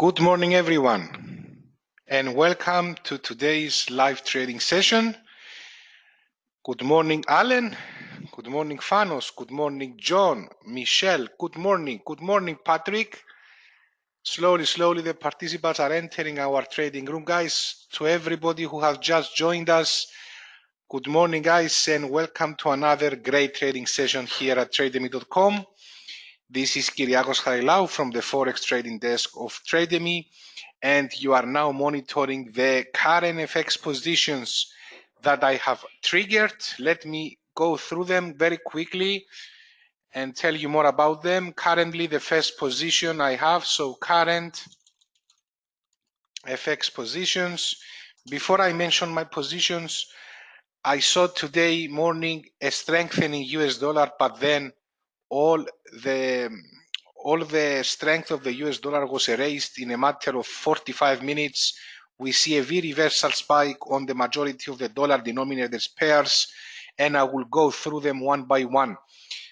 Good morning, everyone, and welcome to today's live trading session. Good morning, Alan. Good morning, Fanos. Good morning, John, Michelle. Good morning. Good morning, Patrick. Slowly, the participants are entering our trading room. Guys, to everybody who has just joined us, good morning, guys, and welcome to another great trading session here at Trademy.com. This is Kyriakos Harilaou from the Forex Trading Desk of Trademy, and you are now monitoring the current FX positions that I have triggered. Let me go through them very quickly and tell you more about them. Currently, the first position I have, so current FX positions. Before I mention my positions, I saw today morning a strengthening US dollar, but then all the strength of the US dollar was erased in a matter of 45 minutes. We see a V-reversal spike on the majority of the dollar denominated pairs, and I will go through them one by one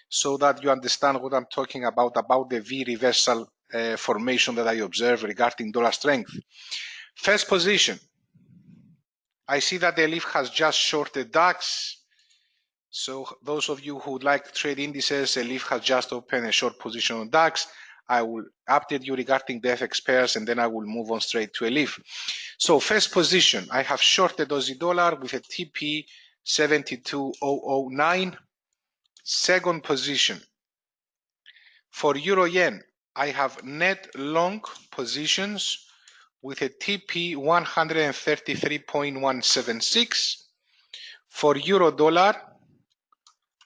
so that you understand what I'm talking about the V-reversal formation that I observe regarding dollar strength. First position, I see that the leaf has just shorted DAX. So those of you who would like to trade indices, Elif has just opened a short position on DAX. I will update you regarding the FX pairs and then I will move on straight to Elif. So first position, I have shorted Aussie dollar with a TP 72009. Second position, for Euro Yen, I have net long positions with a TP 133.176. For Euro Dollar,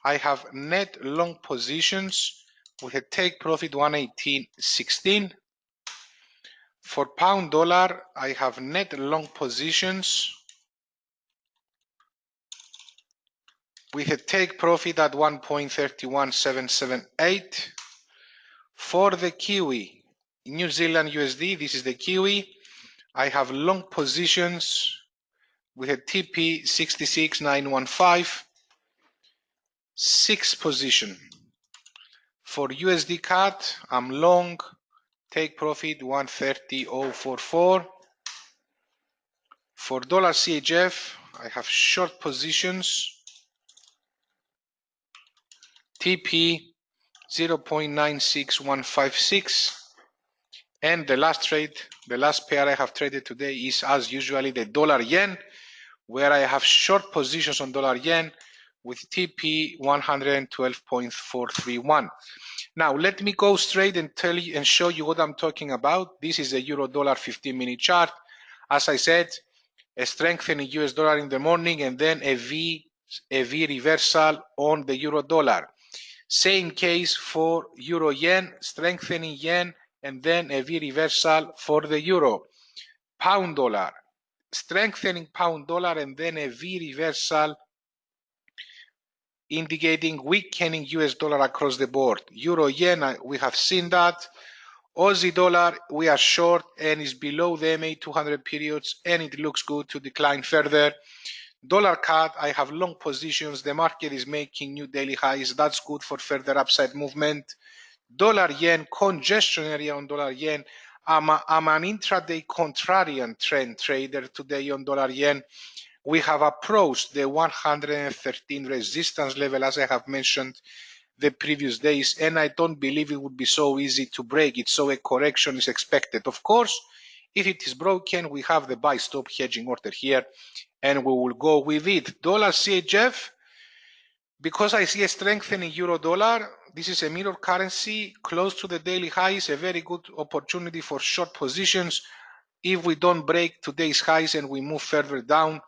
I have net long positions with a take profit 118.16. For pound dollar, I have net long positions with a take profit at 1.31778. For the Kiwi, New Zealand USD, this is the Kiwi, I have long positions with a TP 66915. Sixth position. For USD CAD, I'm long, take profit 130.044. For dollar CHF, I have short positions, TP 0.96156. And the last trade, the last pair I have traded today is as usually the dollar yen, where I have short positions on dollar yen with TP 112.431. Now let me go straight and tell you and show you what I'm talking about. This is a euro dollar 15-minute chart. As I said, a strengthening US dollar in the morning and then a V reversal on the euro dollar. Same case for euro yen, strengthening yen and then a V reversal for the euro. Pound dollar, strengthening pound dollar and then a V reversal indicating weakening US dollar across the board. Euro yen, we have seen that. Aussie dollar, we are short and is below the MA 200 periods and it looks good to decline further. Dollar CAD, I have long positions. The market is making new daily highs. That's good for further upside movement. Dollar yen, congestion area on dollar yen. I'm an intraday contrarian trend trader today on dollar yen. We have approached the 113 resistance level, as I have mentioned the previous days, and I don't believe it would be so easy to break it, so a correction is expected. Of course, if it is broken, we have the buy stop hedging order here, and we will go with it. Dollar CHF, because I see a strengthening euro dollar, this is a mirror currency close to the daily highs, a very good opportunity for short positions. If we don't break today's highs and we move further down,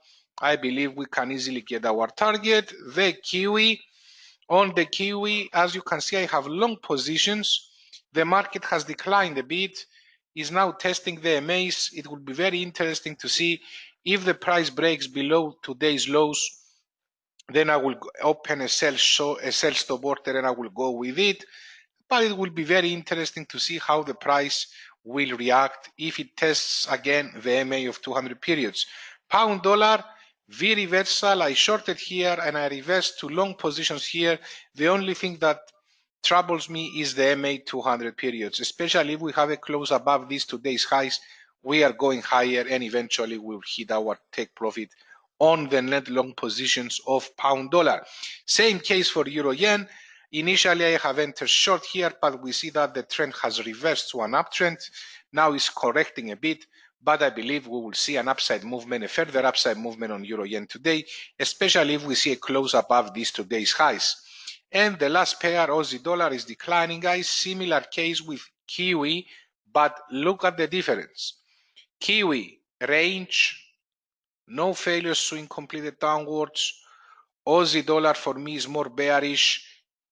I believe we can easily get our target. The Kiwi, on the Kiwi, as you can see, I have long positions. The market has declined a bit, is now testing the MAs. It will be very interesting to see if the price breaks below today's lows. Then I will open a sell stop order and I will go with it. But it will be very interesting to see how the price will react if it tests again the MA of 200 periods. Pound dollar, V reversal, I shorted here and I reversed to long positions here. The only thing that troubles me is the MA 200 periods, especially if we have a close above these today's highs. We are going higher and eventually we'll hit our take profit on the net long positions of pound dollar. Same case for euro yen. Initially I have entered short here, but we see that the trend has reversed to an uptrend. Now it's correcting a bit, but I believe we will see an upside movement, a further upside movement on euro yen today, especially if we see a close above these today's highs. And the last pair, Aussie dollar, is declining, guys. Similar case with Kiwi, but look at the difference. Kiwi, range, no failure swing completed downwards. Aussie dollar for me is more bearish,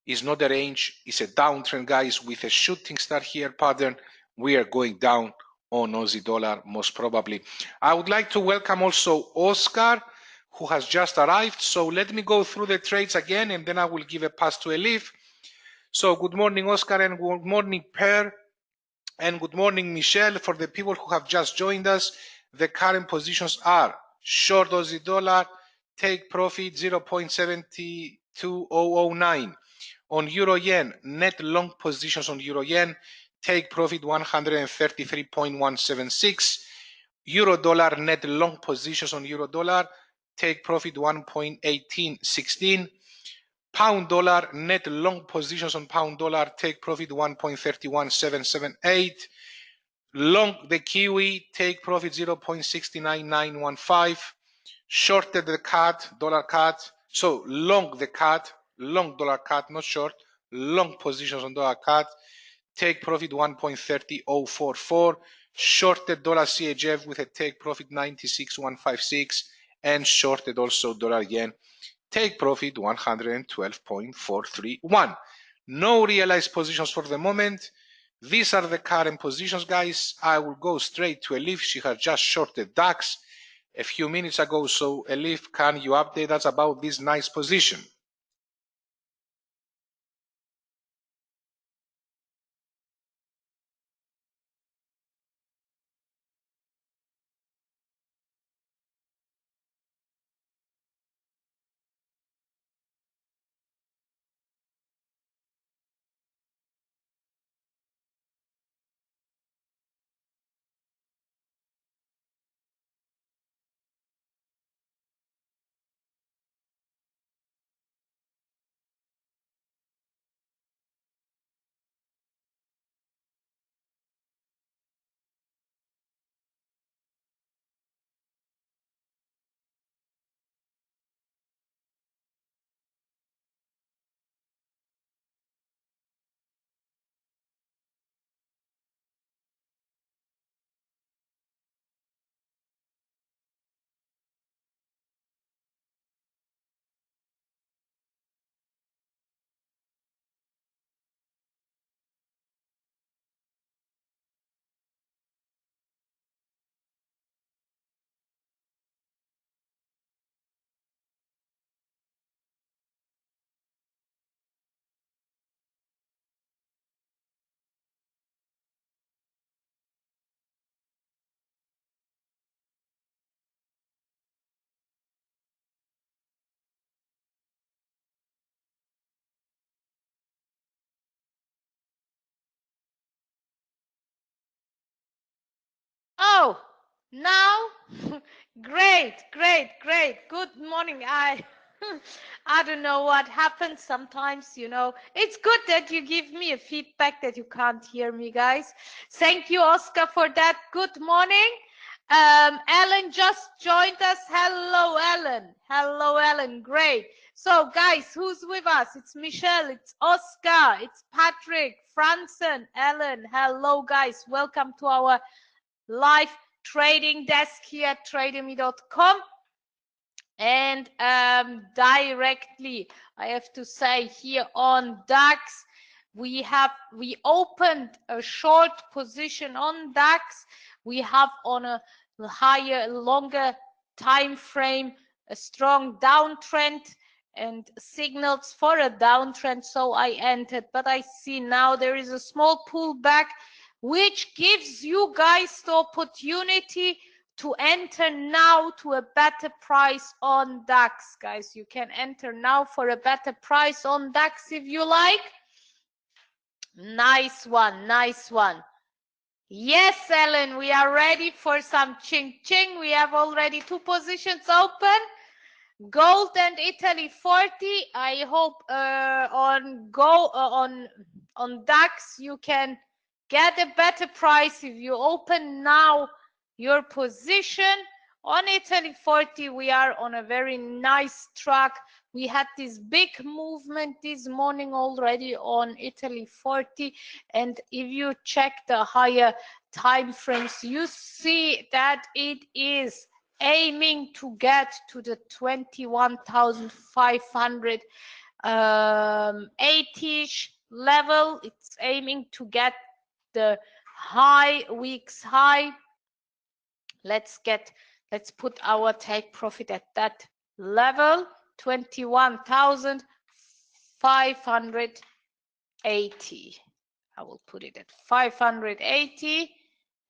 is not a range, it's a downtrend, guys, with a shooting star here pattern. We are going down on Aussie dollar most probably. I would like to welcome also Oscar, who has just arrived. So let me go through the trades again and then I will give a pass to Elif. So good morning, Oscar, and good morning, Per, and good morning, Michelle. For the people who have just joined us, the current positions are short Aussie dollar, take profit 0.72009. On euro yen, net long positions on euro yen, take profit 133.176. Euro dollar, net long positions on euro dollar, take profit 1.1816. Pound dollar, net long positions on pound dollar, take profit 1.31778. Long the Kiwi, take profit 0.699915. Shorted the CAD, dollar CAD. So long the CAD, long dollar CAD, not short. Long positions on dollar CAD, take profit 1.30044. Shorted dollar CHF with a take profit 96156, and shorted also dollar yen, take profit 112.431. No realized positions for the moment. These are the current positions, guys. I will go straight to Elif. She has just shorted DAX a few minutes ago. So Elif, can you update us about this nice position? Oh, now? Great, great, great. Good morning. I don't know what happens sometimes, It's good that you give me a feedback that you can't hear me, guys. Thank you, Oscar, for that. Good morning. Ellen just joined us. Hello, Ellen. Hello, Ellen. Great. So, guys, who's with us? It's Michelle, it's Oscar, it's Patrick, Franson, Ellen. Hello, guys. Welcome to our live trading desk here at Trademy.com. And directly, I have to say, here on DAX, we opened a short position on DAX. We have on a higher, longer time frame a strong downtrend and signals for a downtrend, so I entered. But I see now there is a small pullback, which gives you guys the opportunity to enter now to a better price on DAX, guys. You can enter now for a better price on DAX if you like. Nice one, nice one. Yes, Ellen, we are ready for some ching-ching. We have already 2 positions open. Gold and Italy 40. I hope on DAX you can get a better price if you open now your position. On Italy 40, we are on a very nice track. We had this big movement this morning already on Italy 40, and if you check the higher time frames, you see that it is aiming to get to the 21,500 80-ish level. It's aiming to get the week's high. Let's put our take profit at that level, 21,580. I will put it at 580,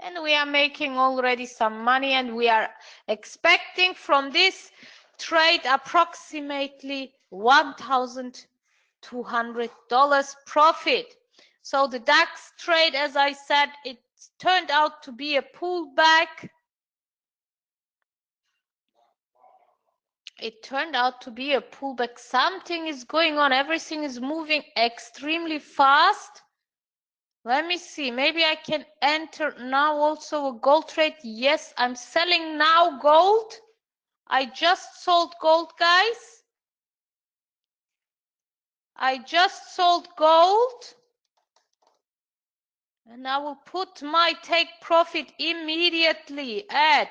and we are making already some money, and we are expecting from this trade approximately $1,200 profit. So the DAX trade, as I said, it turned out to be a pullback. It turned out to be a pullback. Something is going on. Everything is moving extremely fast. Let me see. Maybe I can enter now also a gold trade. Yes, I'm selling now gold. I just sold gold, guys. I just sold gold. And I will put my take profit immediately at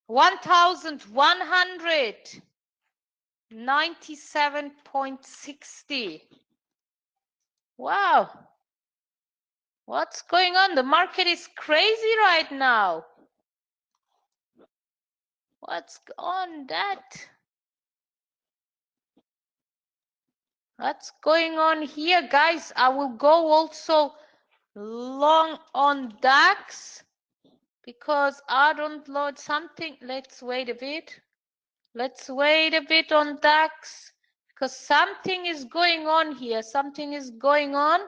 1,197.60. Wow. What's going on? The market is crazy right now. What's on that? What's going on here, guys? I will go also long on DAX because I don't load something. Let's wait a bit. Let's wait a bit on DAX because something is going on here. Something is going on.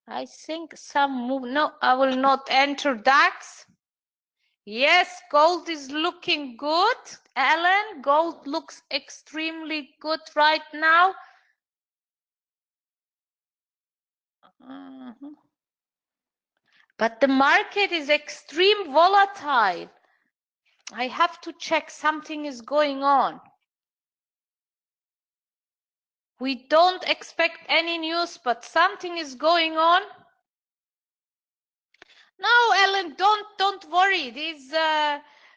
I think some move. No, I will not enter DAX. Yes, gold is looking good. Alan, gold looks extremely good right now. But the market is extreme volatile. I have to check. Something is going on. We don't expect any news, but something is going on. No, Ellen, don't worry. These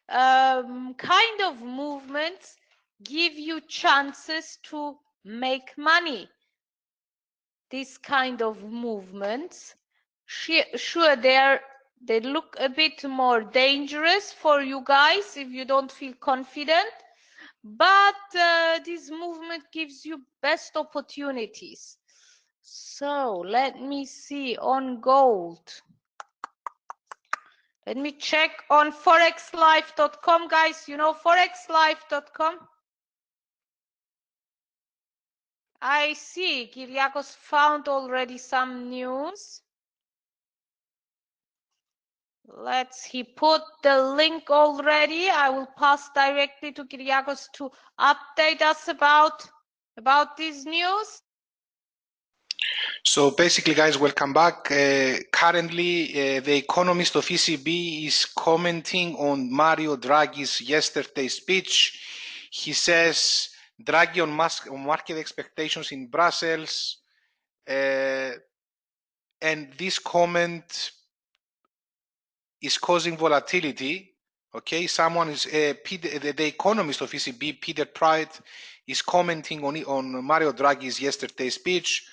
kind of movements give you chances to make money. These kind of movements, sure, they look a bit more dangerous for you guys if you don't feel confident, but this movement gives you best opportunities. So let me see on gold. Let me check on forexlife.com, guys. You know forexlife.com? I see Kyriakos found already some news. He put the link already. I will pass directly to Kyriakos to update us about this news. So basically, guys, welcome back. Currently, the economist of ECB is commenting on Mario Draghi's yesterday's speech. He says Draghi on market expectations in Brussels, and this comment is causing volatility. Okay, someone is the economist of ECB, Peter Pride, is commenting on Mario Draghi's yesterday's speech,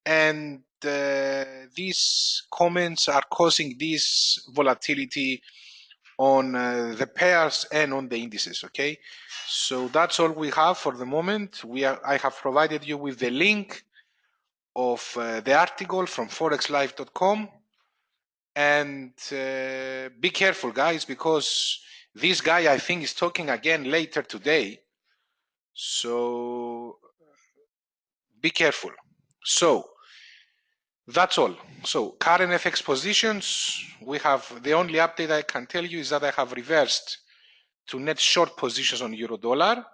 and these comments are causing this volatility on the pairs and on the indices. Okay, so that's all we have for the moment. I have provided you with the link of the article from forexlife.com. And be careful, guys, because this guy, I think, is talking again later today. So be careful. So that's all. So current FX positions, we have, the only update I can tell you is that I have reversed to net short positions on euro dollar.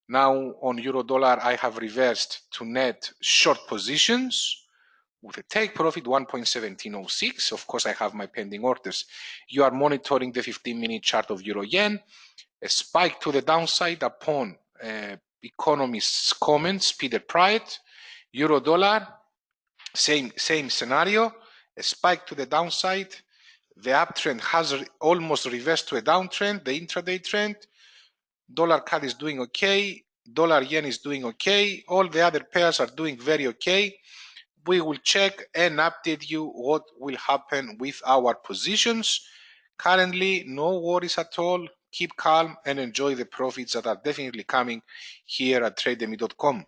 Now on euro dollar, I have reversed to net short positions with a take profit 1.1706. Of course, I have my pending orders. You are monitoring the 15-minute chart of euro yen. A spike to the downside upon economist's comments, Peter Praet. Euro dollar, same scenario. A spike to the downside. The uptrend has almost reversed to a downtrend, the intraday trend. Dollar CAD is doing okay. Dollar yen is doing okay. All the other pairs are doing very okay. We will check and update you what will happen with our positions. Currently, no worries at all. Keep calm and enjoy the profits that are definitely coming here at Trademy.com.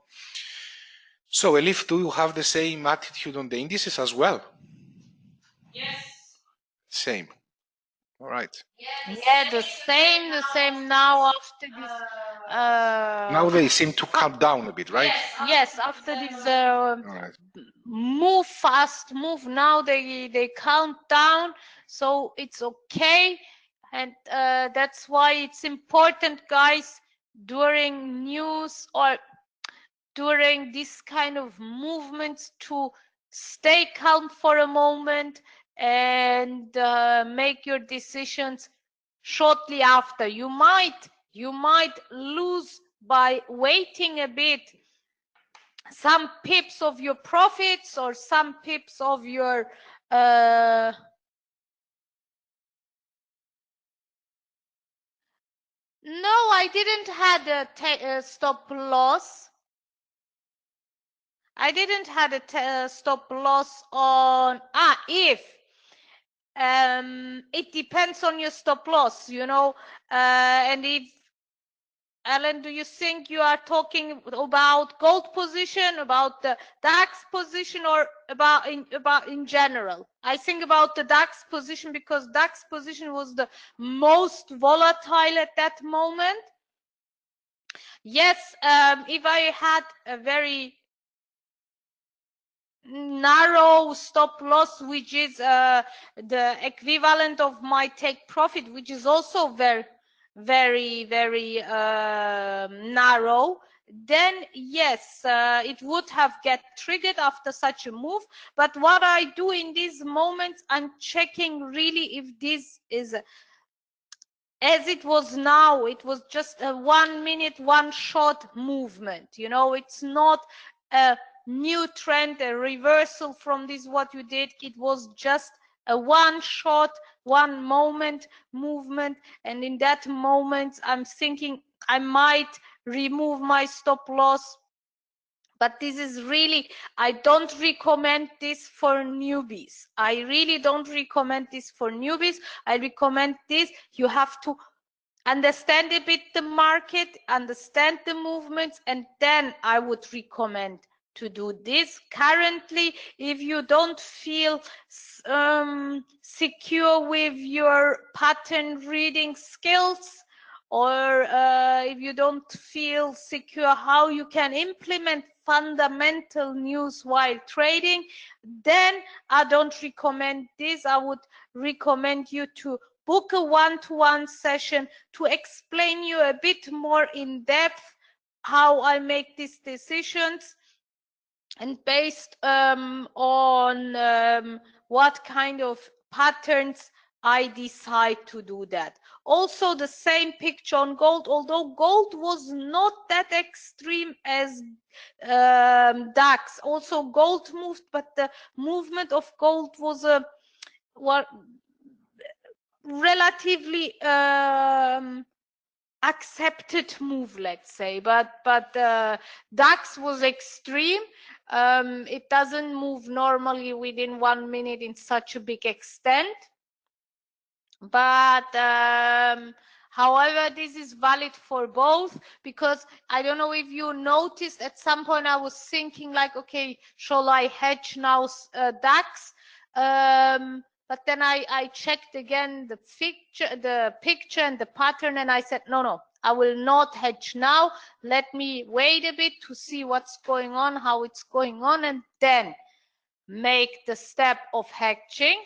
So, Elif, do you have the same attitude on the indices as well? Yes. Same. All right. Yeah, the same now after this. Now they seem to calm down a bit, right? Yes, after this All right. fast move, now they count down, so it's okay, and that's why it's important, guys, during news or during this kind of movements to stay calm for a moment and make your decisions shortly after. You might lose by waiting a bit some pips of your profits or some pips of your no, I didn't had a stop loss. I didn't had a stop loss on if it depends on your stop loss, you know, and if Alan, do you think you are talking about gold position, about the DAX position, or about in general? I think about the DAX position because DAX position was the most volatile at that moment. Yes, if I had a very narrow stop loss, which is the equivalent of my take profit, which is also very narrow, then yes, it would have get triggered after such a move. But what I do in these moments, I'm checking really if this is as it was now. It was just a 1 minute, one shot movement, you know. It's not a new trend, a reversal from this what you did. It was just a one shot, one moment movement, and in that moment I'm thinking I might remove my stop loss. But this is really, I don't recommend this for newbies. I really don't recommend this for newbies. I recommend this, you have to understand a bit the market, understand the movements, and then I would recommend to do this. Currently, if you don't feel secure with your pattern reading skills, or if you don't feel secure how you can implement fundamental news while trading, then I don't recommend this. I would recommend you to book a one-to-one session to explain you a bit more in depth how I make these decisions, and based on what kind of patterns I decide to do that. Also, the same picture on gold, although gold was not that extreme as DAX. Also, gold moved, but the movement of gold was a relatively accepted move, let's say, but DAX was extreme. It doesn't move normally within 1 minute in such a big extent, but however, this is valid for both, because I don't know if you noticed, at some point I was thinking like, okay, shall I hedge now DAX? But then I checked again the picture and the pattern, and I said, no, I will not hedge now. Let me wait a bit to see what's going on, how it's going on, and then make the step of hedging.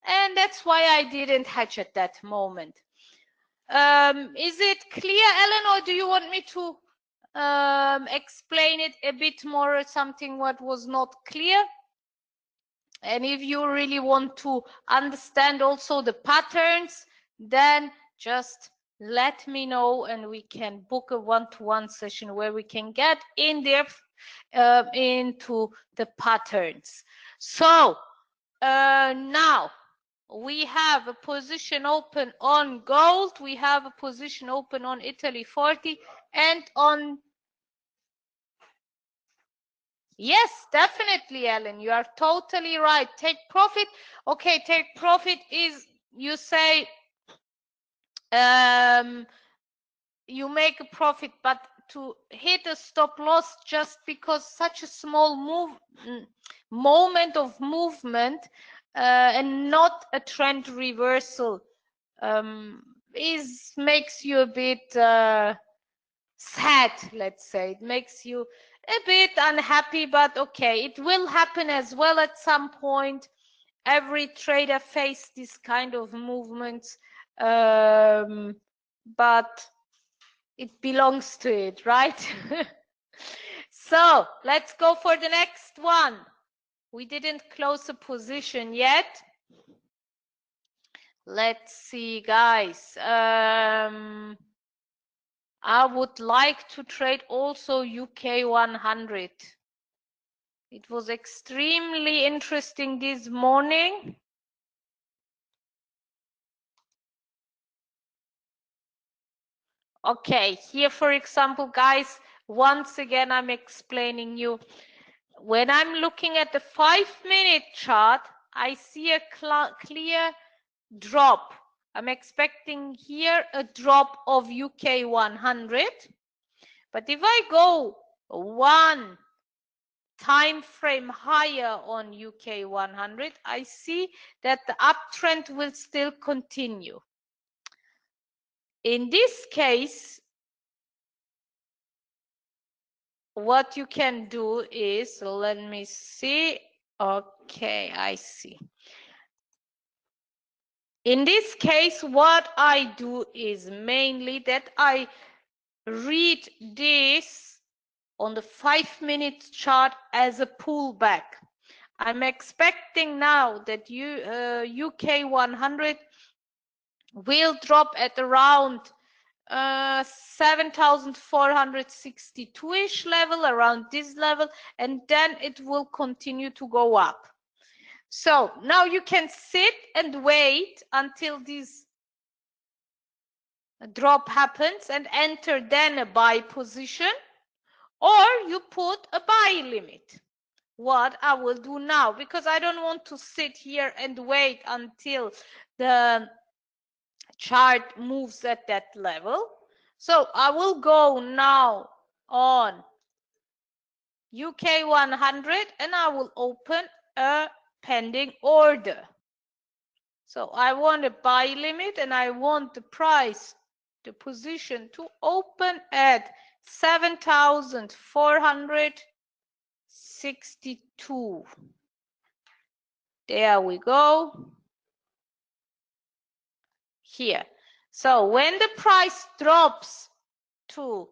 And that's why I didn't hedge at that moment. Is it clear, Ellen, or do you want me to explain it a bit more or something what was not clear? And if you really want to understand also the patterns, then just let me know and we can book a one-to-one session where we can get in depth into the patterns. So now we have a position open on gold, we have a position open on Italy 40 and on, yes, definitely, Ellen, you are totally right. Take profit. Okay, take profit is, you say, you make a profit, but to hit a stop loss just because such a small moment of movement and not a trend reversal makes you a bit sad, let's say. It makes you a bit unhappy, but okay, it will happen as well at some point. Every trader faces this kind of movements, but it belongs to it, right? So let's go for the next one. We didn't close a position yet. Let's see, guys. I would like to trade also UK 100. It was extremely interesting this morning. Okay, here, for example, guys, once again, I'm explaining you. When I'm looking at the 5-minute chart, I see a clear drop. I'm expecting here a drop of UK 100. But if I go one time frame higher on UK 100, I see that the uptrend will still continue. In this case, what you can do is, let me see. Okay, I see. In this case, what I do is mainly that I read this on the 5-minute chart as a pullback. I'm expecting now that UK 100 will drop at around 7,462-ish level, around this level, and then it will continue to go up. So now you can sit and wait until this drop happens and enter then a buy position, or you put a buy limit. What I will do now, because I don't want to sit here and wait until the chart moves at that level. So I will go now on UK 100 and I will open a pending order. So I want a buy limit and I want the price, the position to open at 7,462. There we go. Here. So when the price drops to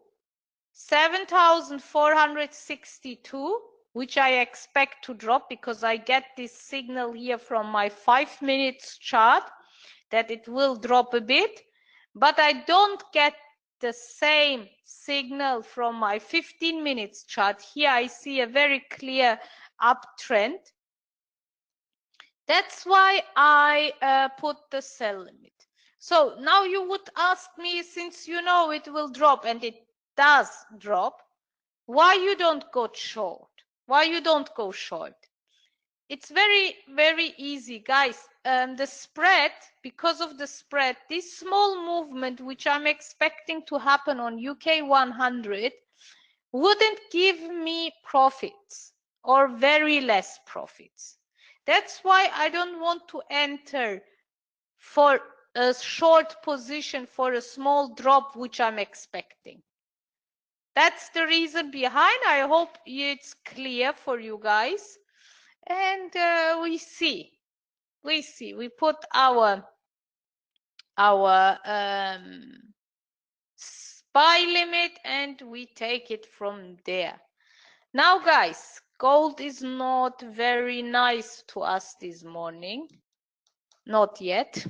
7,462, which I expect to drop because I get this signal here from my 5-minute chart that it will drop a bit, but I don't get the same signal from my 15-minute chart. Here I see a very clear uptrend. That's why I put the sell limit. So now you would ask me, since you know it will drop, and it does drop, why you don't go short? Why you don't go short? It's very, very easy, guys. The spread, because of the spread, this small movement, which I'm expecting to happen on UK 100, wouldn't give me profits or very less profits. That's why I don't want to enter for a short position for a small drop, which I'm expecting. That's the reason behind. I hope it's clear for you guys. And we see. We put our buy limit and we take it from there. Now, guys, gold is not very nice to us this morning. Not yet.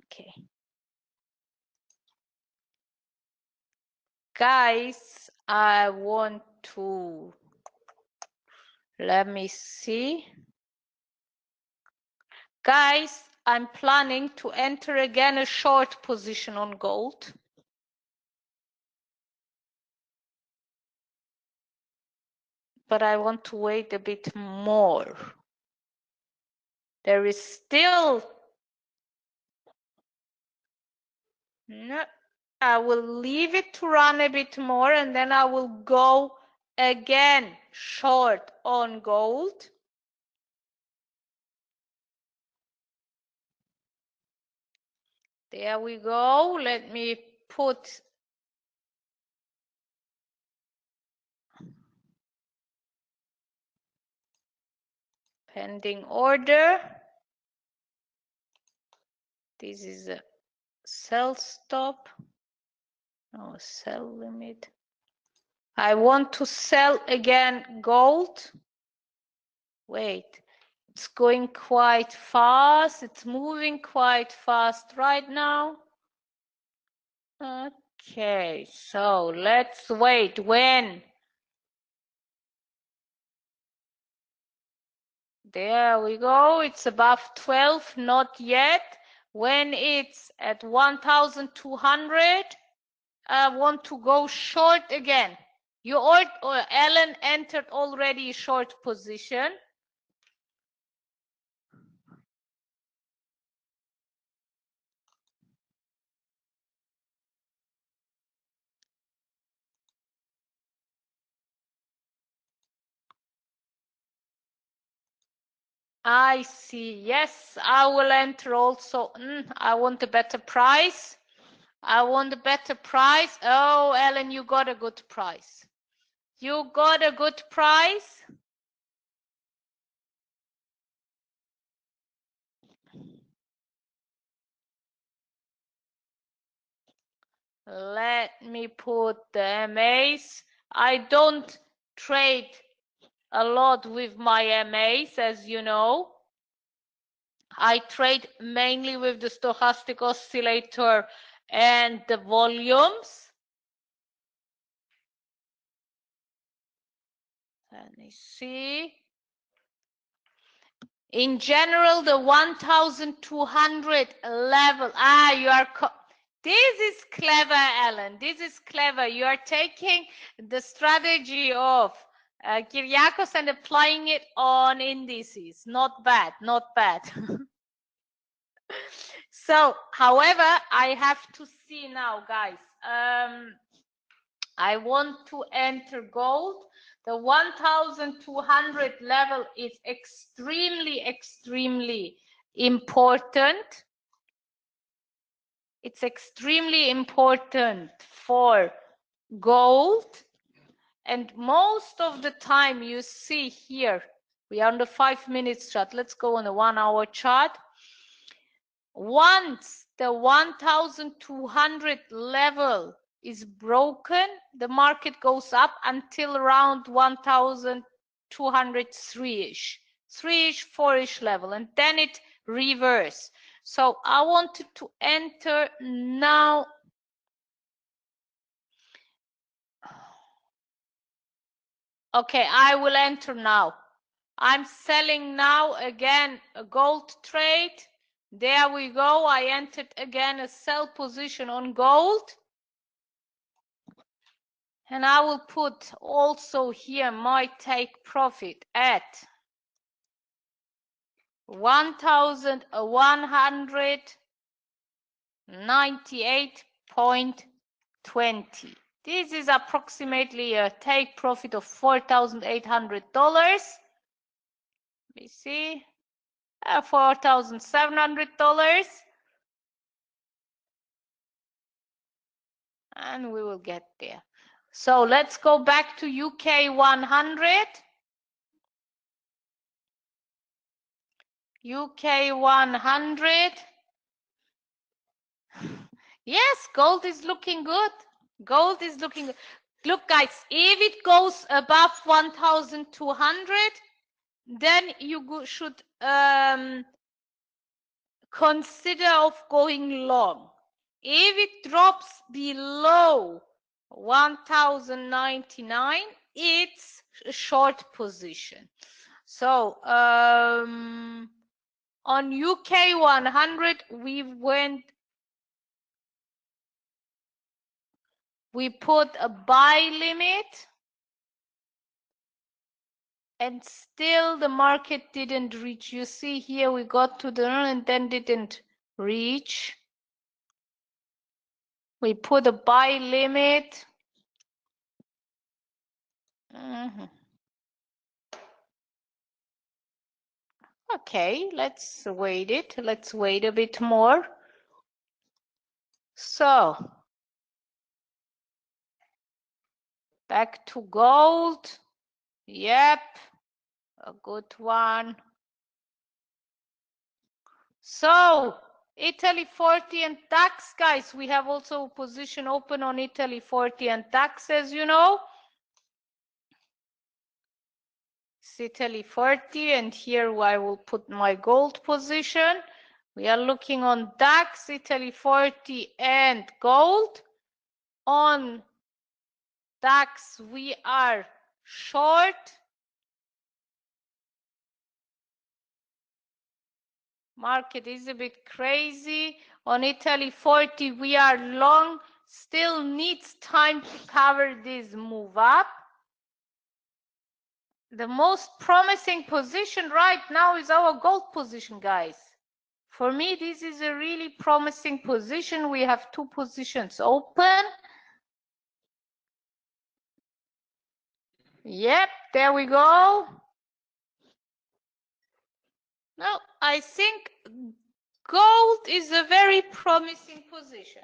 Okay. Guys, I want to, let me see. Guys, I'm planning to enter again a short position on gold. But I want to wait a bit more. There is still, no, I will leave it to run a bit more and then I will go again short on gold. There we go. Let me put pending order. This is a sell stop. No, sell limit. I want to sell again gold. Wait, it's going quite fast. It's moving quite fast right now. Okay, so let's wait. When? There we go. It's above 12, not yet. When it's at 1,200, I want to go short again. You or Ellen entered already a short position. I see. Yes, I will enter also. I want a better price. I want a better price. Oh, Ellen, you got a good price. You got a good price. Let me put the MAs. I don't trade a lot with my MAs, as you know. I trade mainly with the stochastic oscillator and the volumes. Let me see. In general, the 1,200 level. You are. This is clever, Alan. This is clever. You are taking the strategy of Kyriakos and applying it on indices. Not bad. Not bad. So, however, I have to see now, guys. I want to enter gold. The 1,200 level is extremely, extremely important. It's extremely important for gold. And most of the time you see here, we are on the 5 minutes chart. Let's go on the 1 hour chart. Once the 1,200 level is broken, the market goes up until around 1,203-ish, 3-ish, 4-ish level, and then it reverses. So I wanted to enter now. Okay, I will enter now. I'm selling now again a gold trade. There we go. I entered again a sell position on gold. And I will put also here my take profit at 1,198.20. This is approximately a take profit of $4,800. We see $4,700. And we will get there. So let's go back to UK 100. UK 100. Yes, gold is looking good. Gold is looking good. Look, guys, if it goes above 1,200, then you should consider of going long. If it drops below 1,099, it's a short position. So on UK 100, we put a buy limit, and still the market didn't reach. You see here we got to the and then didn't reach. We put a buy limit. Okay, let's wait it. Let's wait a bit more. So back to gold. Yep, a good one. So Italy 40 and DAX, guys. We have also a position open on Italy 40 and DAX, as you know. It's Italy 40, and here I will put my gold position. We are looking on DAX, Italy 40, and gold. On DAX, we are short. Market is a bit crazy. On Italy 40, we are long. Still needs time to cover this move up. The most promising position right now is our gold position, guys. For me, this is a really promising position. We have two positions open. Yep, there we go. Now, I think gold is a very promising position.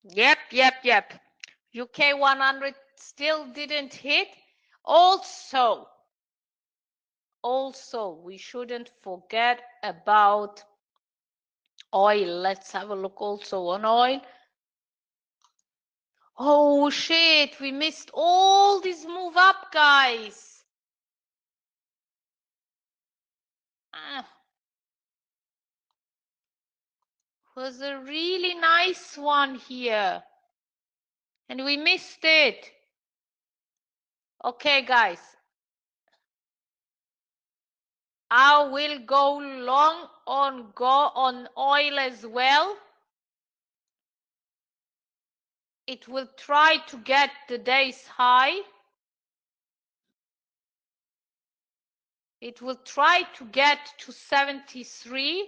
Yep. UK 100 still didn't hit. Also, we shouldn't forget about oil. Let's have a look also on oil. Oh shit, we missed all this move up, guys. Was a really nice one here. And we missed it. Okay, guys. I will go long on oil as well. It will try to get the day's high. It will try to get to 73,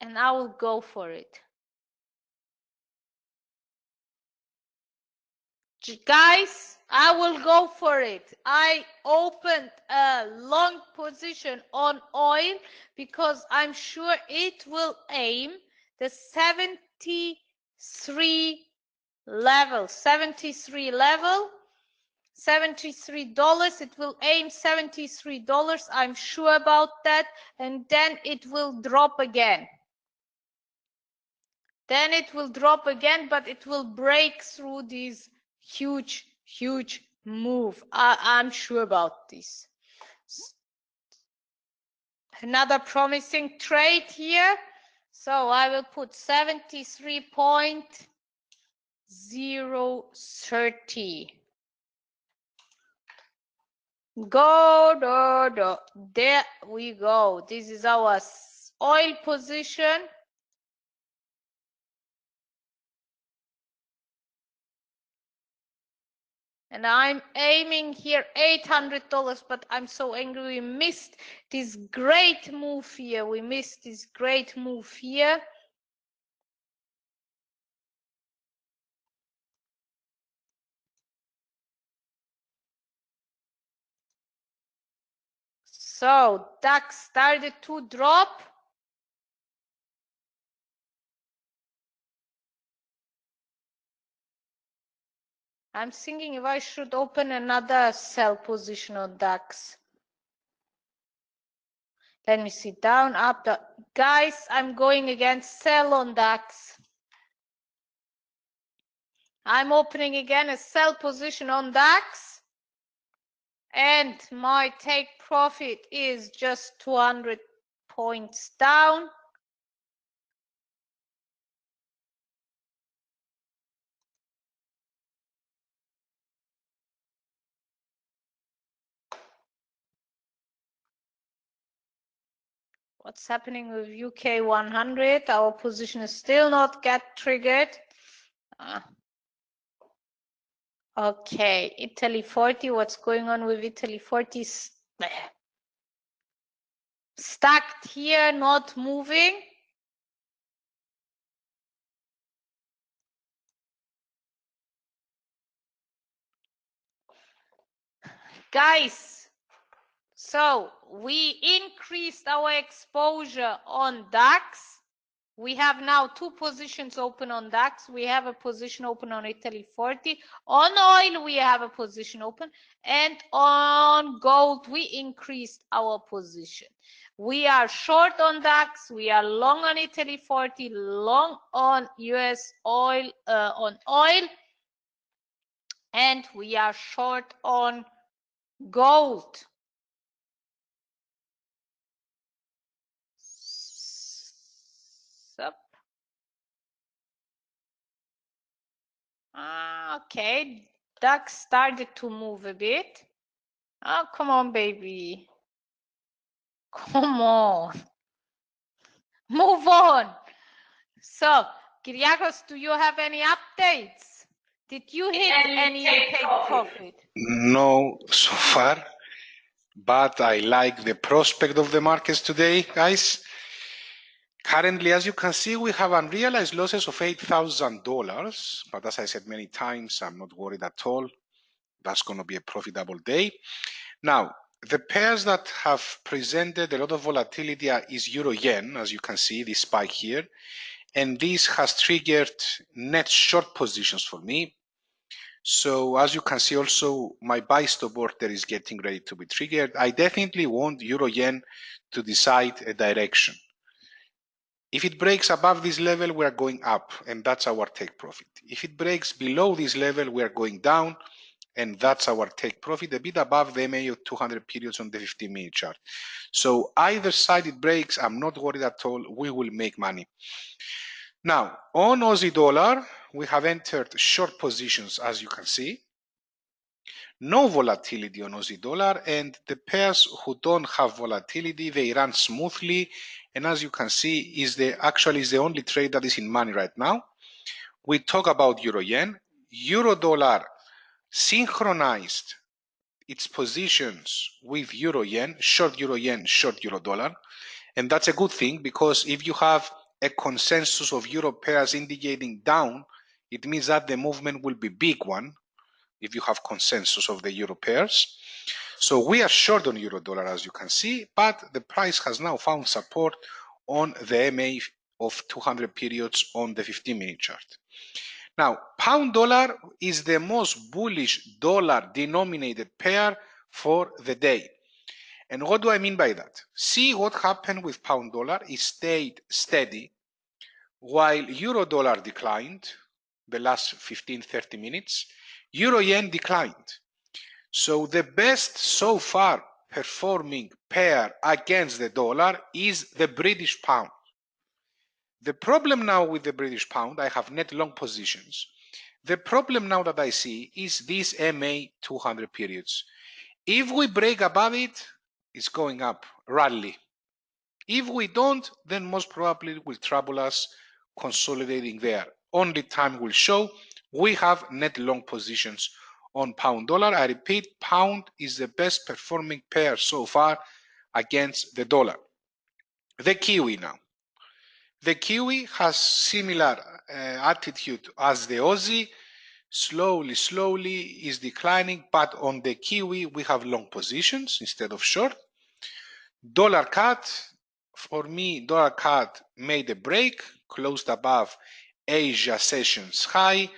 and I will go for it. Guys, I will go for it. I opened a long position on oil because I'm sure it will aim the 73 level. $73. It will aim $73. I'm sure about that. And then it will drop again. Then it will drop again, but it will break through this huge move. I'm sure about this. Another promising trade here. So I will put 73.030. Go. There we go. This is our oil position. And I'm aiming here $800, but I'm so angry we missed this great move here. We missed this great move here. So DAX started to drop. I'm thinking if I should open another sell position on DAX. Let me see, down, up, down. Guys, I'm going against sell on DAX. I'm opening again a sell position on DAX. And my take profit is just 200 points down. What's happening with UK 100? Our position is still not get triggered. Okay, Italy 40. What's going on with Italy 40? Stuck here, not moving. Guys, so we increased our exposure on DAX. We have now 2 positions open on DAX. We have a position open on Italy 40. On oil, we have a position open. And on gold, we increased our position. We are short on DAX. We are long on Italy 40, long on US oil, and we are short on gold. Okay, DAX started to move a bit. Oh, come on, baby. Come on. Move on. So, Kyriakos, do you have any updates? Did you hit any take profit? No, so far. But I like the prospect of the markets today, guys. Currently, as you can see, we have unrealized losses of $8,000. But as I said many times, I'm not worried at all. That's going to be a profitable day. Now, the pairs that have presented a lot of volatility is Euro-Yen, as you can see, this spike here. And this has triggered net short positions for me. So as you can see also, my buy stop order is getting ready to be triggered. I definitely want Euro-Yen to decide a direction. If it breaks above this level, we are going up, and that's our take profit. If it breaks below this level, we are going down, and that's our take profit, a bit above the MA of 200 periods on the 15-minute chart. So either side it breaks, I'm not worried at all. We will make money. Now, on Aussie dollar, we have entered short positions, as you can see. No volatility on Aussie dollar, and the pairs who don't have volatility, they run smoothly. And as you can see, is the only trade that is in money right now. We talk about Euro Yen. Euro dollar synchronized its positions with Euro Yen, short Euro Yen, short Euro dollar. And that's a good thing, because if you have a consensus of Euro pairs indicating down, it means that the movement will be big one if you have consensus of the Euro pairs. So we are short on Euro dollar, as you can see, but the price has now found support on the MA of 200 periods on the 15-minute chart. Now, pound dollar is the most bullish dollar denominated pair for the day. And what do I mean by that? See what happened with pound dollar. It stayed steady while euro dollar declined the last 15-30 minutes. Euro yen declined. So the best so far performing pair against the dollar is the British pound. The problem now with the British pound, I have net long positions. The problem now that I see is this MA 200 periods. If we break above it, it's going up, rally. If we don't, then most probably it will trouble us consolidating there. Only time will show. We have net long positions on pound dollar. I repeat, pound is the best performing pair so far against the dollar. The Kiwi now. The Kiwi has similar attitude as the Aussie. Slowly is declining, but on the Kiwi we have long positions instead of short. Dollar cut, for me, dollar cut made a break, closed above Asia sessions high.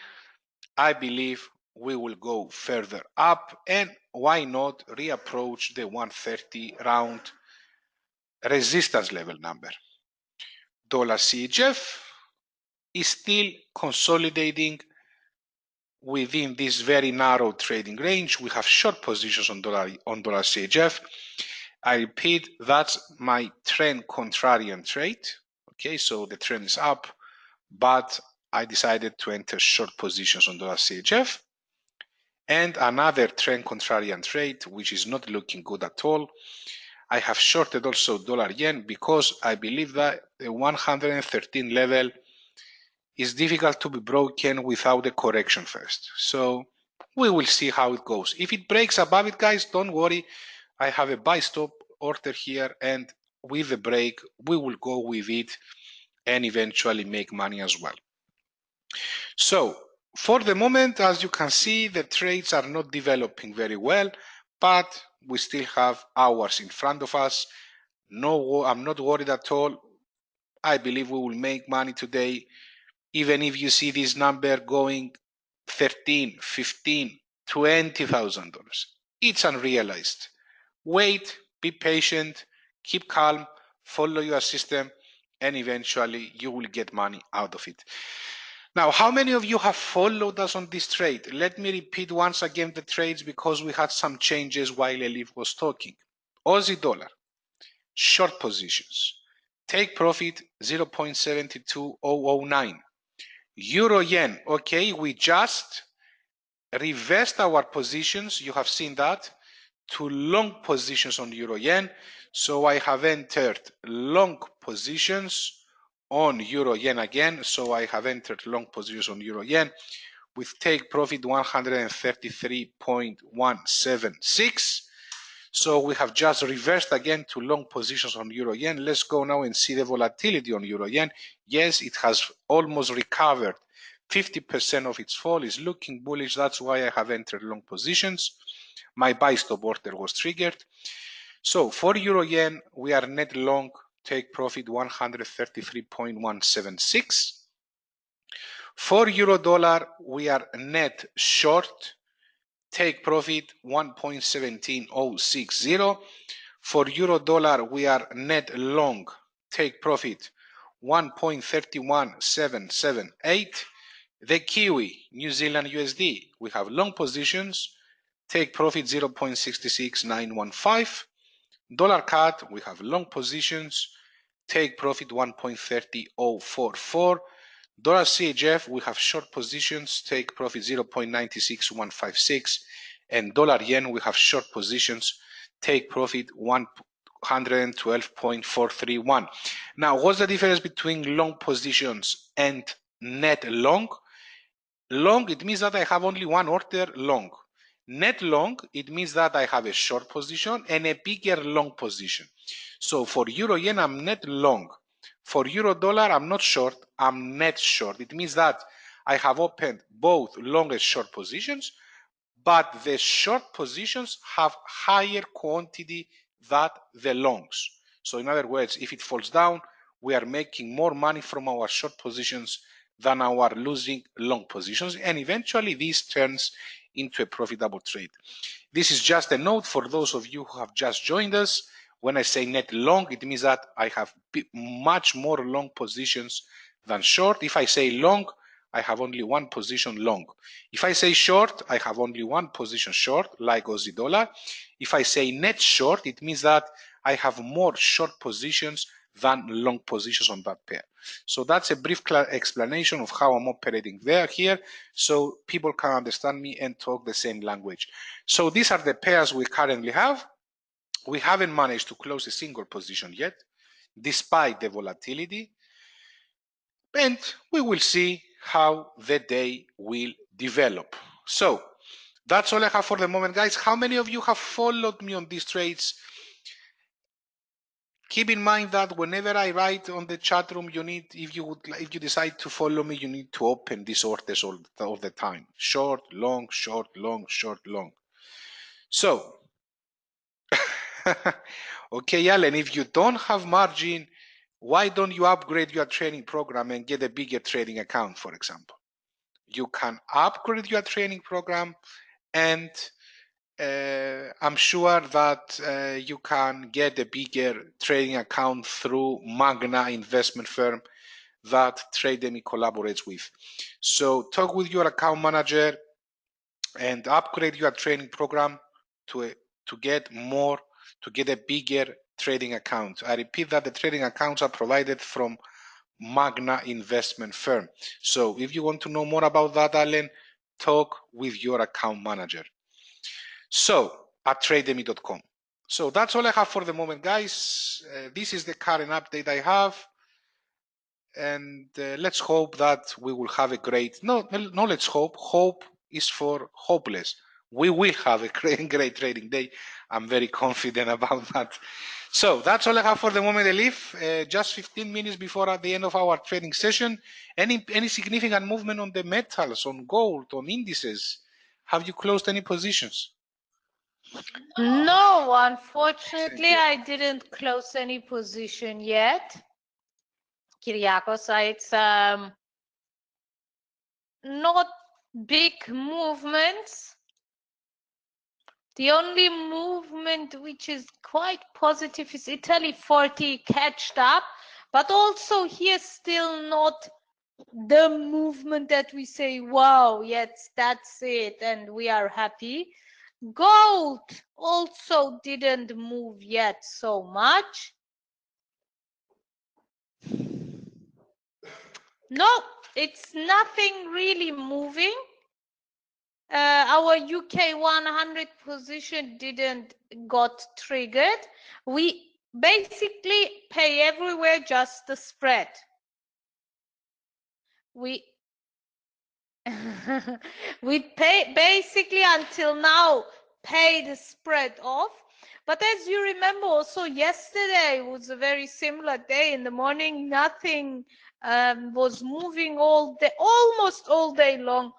I believe we will go further up, and why not reapproach the 130 round resistance level number. Dollar CHF is still consolidating within this very narrow trading range. We have short positions on dollar CHF. I repeat, that's my trend contrarian trade. Okay, so the trend is up, but I decided to enter short positions on dollar CHF. And another trend contrarian trade, which is not looking good at all. I have shorted also dollar yen because I believe that the 113 level is difficult to be broken without a correction first. So we will see how it goes. If it breaks above it, guys, don't worry. I have a buy stop order here, and with the break, we will go with it and eventually make money as well. So for the moment, as you can see, the trades are not developing very well, but we still have hours in front of us. No, I'm not worried at all. I believe we will make money today, even if you see this number going 13, 15, $20,000. It's unrealized. Wait, be patient, keep calm, follow your system, and eventually you will get money out of it. Now, how many of you have followed us on this trade? Let me repeat once again the trades because we had some changes while Elif was talking. Aussie dollar, short positions. Take profit 0.72009. Euro yen, okay, we just reversed our positions, you have seen that, to long positions on euro yen. So I have entered long positions on euro yen again. So I have entered long positions on euro yen with take profit 133.176. So we have just reversed again to long positions on euro yen. Let's go now and see the volatility on euro yen. Yes, it has almost recovered 50% of its fall, is looking bullish. That's why I have entered long positions. My buy stop order was triggered. So for euro yen, we are net long, take profit 133.176. For euro dollar, we are net short, take profit 1.17060. For euro dollar, we are net long, take profit 1.31778. The Kiwi, New Zealand USD, we have long positions, take profit 0.66915. Dollar CAD, we have long positions, take profit 1.30044. Dollar CHF, we have short positions, take profit 0.96156. And dollar yen, we have short positions, take profit 112.431. Now, what's the difference between long positions and net long? Long, it means that I have only one order long. Net long, it means that I have a short position and a bigger long position. So for euro yen, I'm net long. For euro dollar, I'm not short, I'm net short. It means that I have opened both long and short positions, but the short positions have higher quantity than the longs. So in other words, if it falls down, we are making more money from our short positions than our losing long positions, and eventually this turns into a profitable trade. This is just a note for those of you who have just joined us. When I say net long, it means that I have much more long positions than short. If I say long, I have only one position long. If I say short, I have only one position short, like Aussie dollar. If I say net short, it means that I have more short positions than long positions on that pair. So that's a brief explanation of how I'm operating here, so people can understand me and talk the same language. So these are the pairs we currently have. We haven't managed to close a single position yet, despite the volatility, and we will see how the day will develop. So that's all I have for the moment, guys. How many of you have followed me on these trades? Keep in mind that whenever I write on the chat room, if you decide to follow me, you need to open these orders all the time. Short, long, short, long, short, long. So Okay, Alan, if you don't have margin, why don't you upgrade your training program and get a bigger trading account, for example? You can upgrade your training program, and I'm sure that you can get a bigger trading account through Magna investment firm that Trademy collaborates with. So talk with your account manager and upgrade your training program to get a bigger trading account. I repeat that the trading accounts are provided from Magna investment firm. So if you want to know more about that, Alan, talk with your account manager. So at trademy.com. So that's all I have for the moment, guys. This is the current update I have. And let's hope that we will have a great, no, let's hope. Hope is for hopeless. We will have a great trading day. I'm very confident about that. So that's all I have for the moment, Elif. Just 15 minutes before at the end of our trading session. Any significant movement on the metals, on gold, on indices? Have you closed any positions? No, unfortunately, I didn't close any position yet. Kyriakos, it's not big movements. The only movement which is quite positive is Italy 40 catched up, but also here still not the movement that we say, wow, yes, that's it, and we are happy. Gold also didn't move yet so much. No, it's nothing really moving. Our UK 100 position didn't got triggered. We basically pay everywhere just the spread. We pay basically until now pay the spread off. But as you remember, also yesterday was a very similar day. In the morning, nothing was moving all day, almost all day long.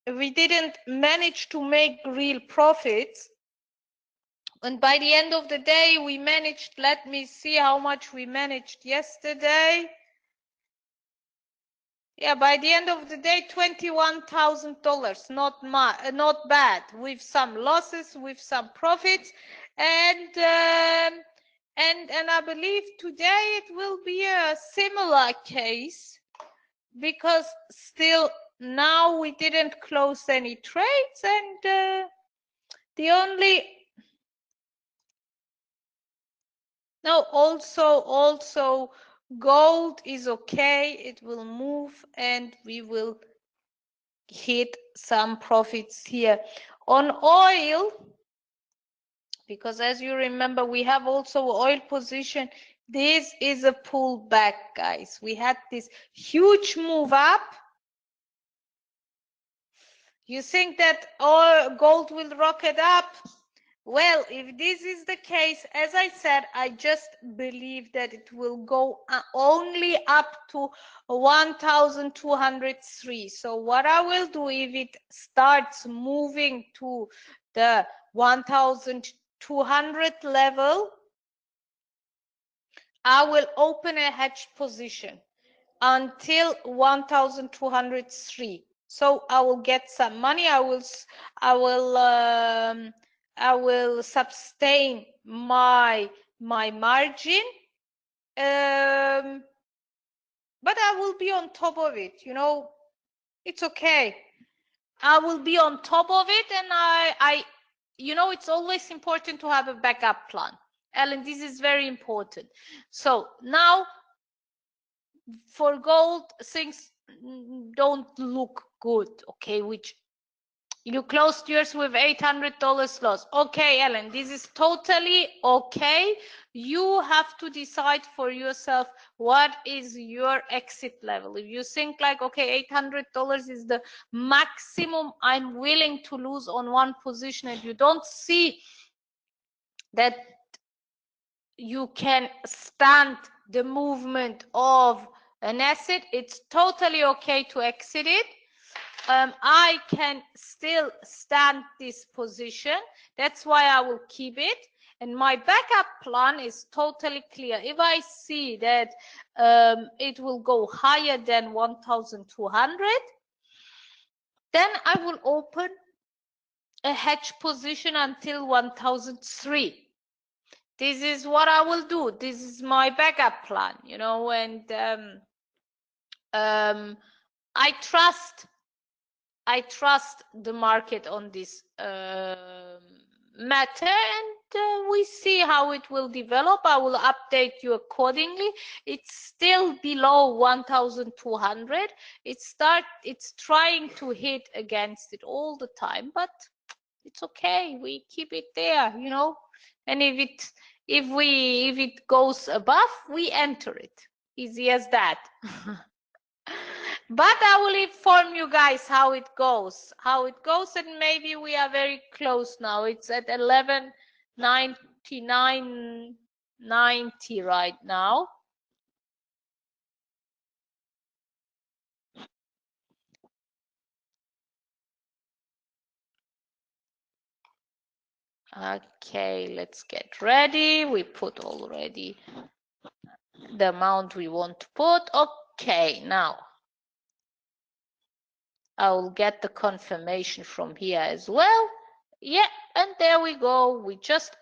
We didn't manage to make real profits. And by the end of the day, we managed, let me see how much we managed yesterday. Yeah, by the end of the day, $21,000, not bad, with some losses, with some profits. And I believe today it will be a similar case, because still now we didn't close any trades, and the only no, also gold is okay. It will move and we will hit some profits here. On oil, because as you remember, we have also oil position. This is a pullback, guys. We had this huge move up. You think that gold will rocket up? Well, if this is the case, as I said, I just believe that it will go only up to 1,203. So what I will do, if it starts moving to the 1,200 level, I will open a hedge position until 1,203. So I will get some money. I will sustain my margin, but I will be on top of it. You know, it's okay. I will be on top of it, and I you know, it's always important to have a backup plan. Ellen, this is very important. So now for gold, things don't look good, okay, which you closed yours with $800 loss. Okay, Ellen, this is totally okay. You have to decide for yourself what is your exit level. If you think like, okay, $800 is the maximum I'm willing to lose on one position, and you don't see that you can stand the movement of an asset, it's totally okay to exit it. I can still stand this position. That's why I will keep it. And my backup plan is totally clear. If I see that it will go higher than 1,200, then I will open a hedge position until 1,003. This is what I will do. This is my backup plan, you know, and I trust the market on this matter, and we see how it will develop. I will update you accordingly. It's still below 1,200. It's trying to hit against it all the time, but it's okay. We keep it there, you know. And if it goes above, we enter it. Easy as that. But I will inform you guys how it goes, and maybe we are very close now. It's at 11.99.90 right now. Okay, let's get ready. We put already the amount we want to put. Okay, now I will get the confirmation from here as well. Yeah, and there we go. We just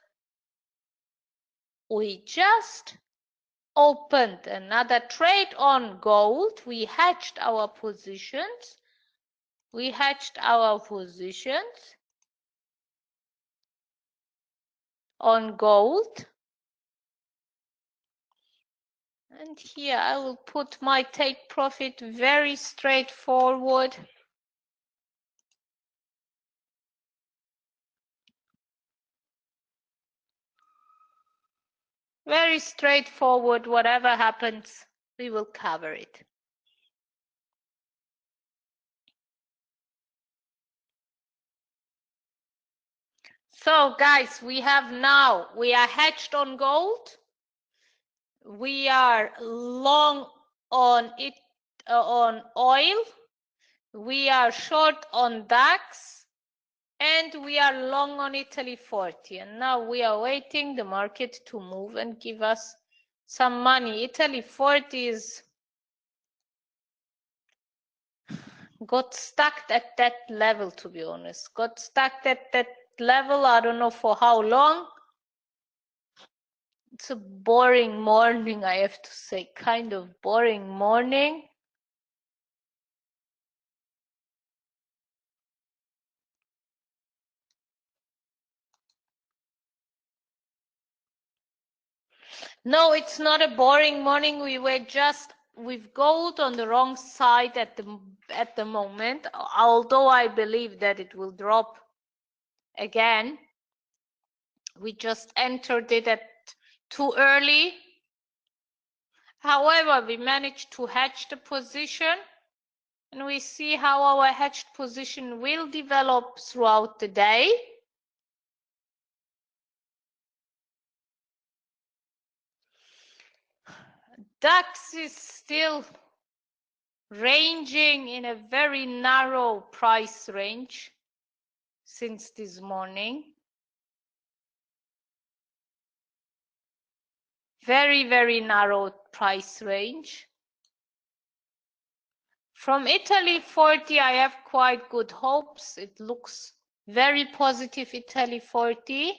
opened another trade on gold. We hedged our positions. On gold. And here I will put my take profit very straightforward. Very straightforward. Whatever happens, we will cover it. So guys, we are hedged on gold. We are long on oil. We are short on DAX, and we are long on Italy 40. And now we are waiting the market to move and give us some money. Italy 40 is got stuck at that level, to be honest. Got stuck at that level. I don't know for how long. It's a boring morning, I have to say. Kind of boring morning. No, it's not a boring morning. We were just with gold on the wrong side at the moment, although I believe that it will drop again. We just entered it at too early. However, we managed to hedge the position, and we see how our hedged position will develop throughout the day. DAX is still ranging in a very narrow price range since this morning. Very, very narrow price range. From Italy 40, I have quite good hopes. It looks very positive, Italy 40.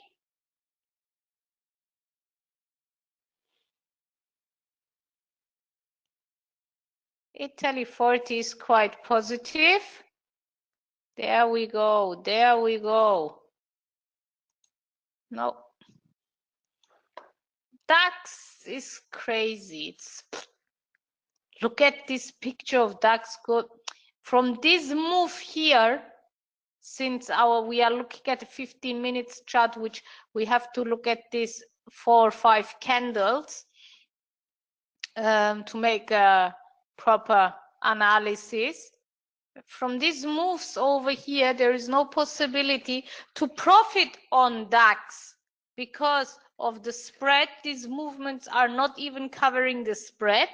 Italy 40 is quite positive. There we go. There we go. No. DAX is crazy. Look at this picture of DAX. From this move here, since we are looking at a 15 minutes chart, which we have to look at this 4 or 5 candles to make a proper analysis. From these moves over here, there is no possibility to profit on DAX because of the spread. These movements are not even covering the spread.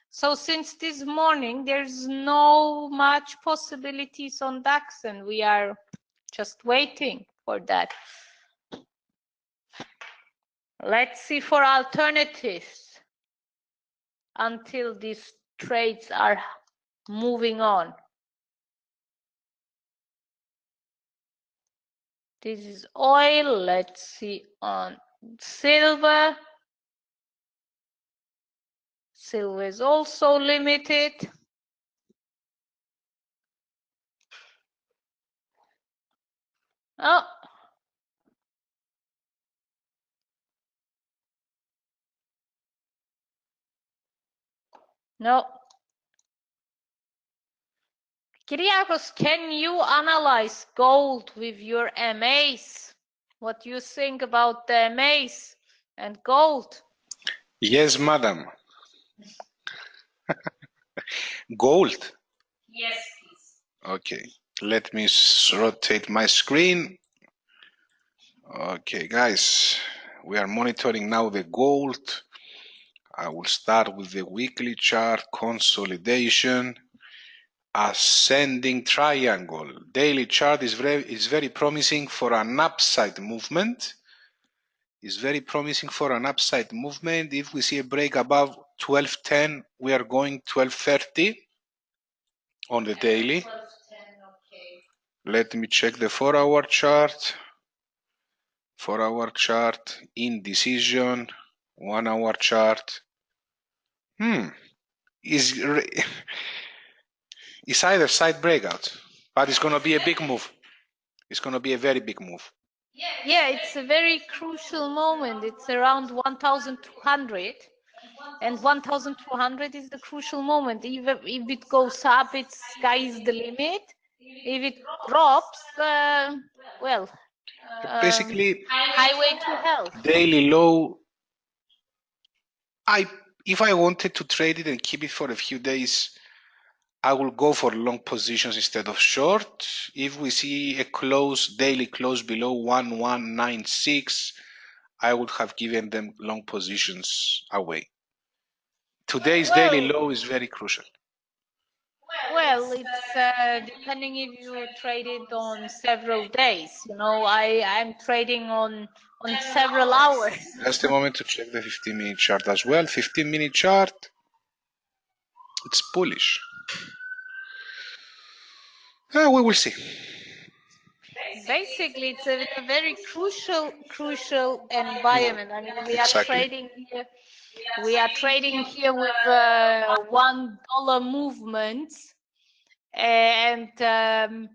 So since this morning, there's no much possibilities on DAX, and we are just waiting for that. Let's see for alternatives until these trades are moving on. This is oil. Let's see on silver. Silver is also limited. Oh. No. Kyriakos, can you analyze gold with your MAs? What do you think about the MAs and gold? Yes, madam. Gold? Yes, please. Okay, let me rotate my screen. Okay, guys, we are monitoring now the gold. I will start with the weekly chart consolidation. Ascending triangle. Daily chart is very promising for an upside movement. Is very promising for an upside movement. If we see a break above 1210, we are going 1230 on the daily. 1210, okay. Let me check the 4-hour chart. 4-hour chart, indecision, 1-hour chart. It's either side breakout, but it's going to be a big move. It's going to be a very big move. Yeah, it's a very crucial moment. It's around 1,200. And 1,200 is the crucial moment. Even if it goes up, it's sky is the limit. If it drops, well, basically, highway to hell. Daily low. If I wanted to trade it and keep it for a few days, I will go for long positions instead of short. If we see a daily close below 1196, I would have given them long positions away. Today's daily low is very crucial. Well, it's depending if you trade it on several days. You know, I'm trading on several hours. Just a moment to check the 15-minute chart as well. 15-minute chart, it's bullish. We will see. Basically, it's a very crucial environment. I mean, we are trading here. We are trading here with $1 movements, and I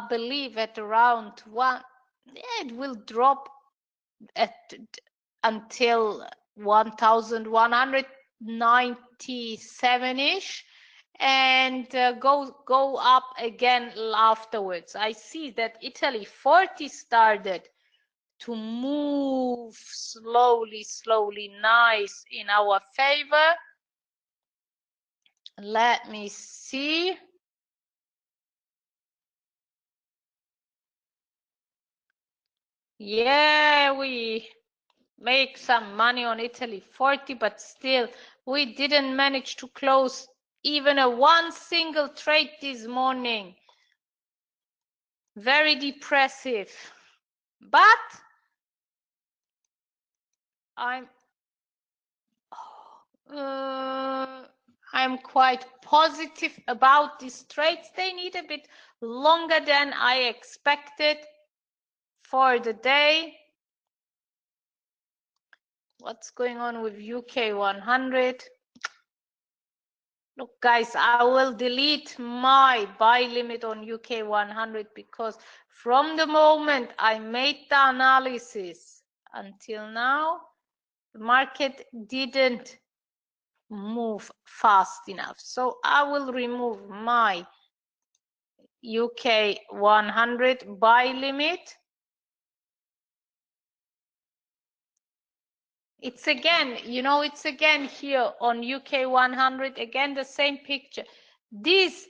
believe at around it will drop until 1,197-ish. And go up again afterwards. I see that Italy 40 started to move slowly, nice in our favor. Let me see. Yeah, we make some money on Italy 40, but still we didn't manage to close even one single trade this morning. Very depressive, but I'm quite positive about these trades. They need a bit longer than I expected for the day. What's going on with UK 100? Look, guys, I will delete my buy limit on UK 100 because from the moment I made the analysis until now, the market didn't move fast enough. So I will remove my UK 100 buy limit. It's again, you know, it's again here on UK 100, again the same picture. This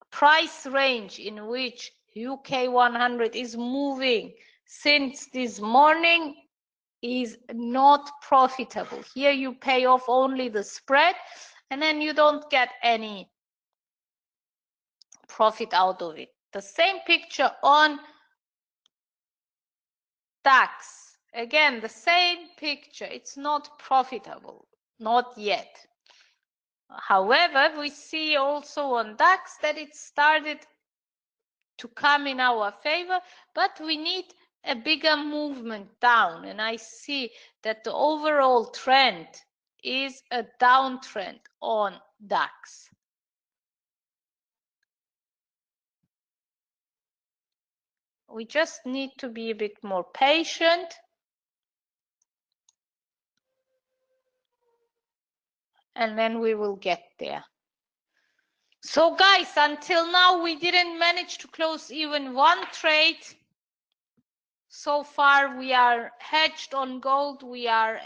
price range in which UK 100 is moving since this morning is not profitable. Here you pay off only the spread and then you don't get any profit out of it. The same picture on DAX. Again, the same picture. It's not profitable, not yet. However, we see also on DAX that it started to come in our favor, but we need a bigger movement down. And I see that the overall trend is a downtrend on DAX. We just need to be a bit more patient. And then we will get there. So guys, until now we didn't manage to close even one trade. So far we are hedged on gold. We are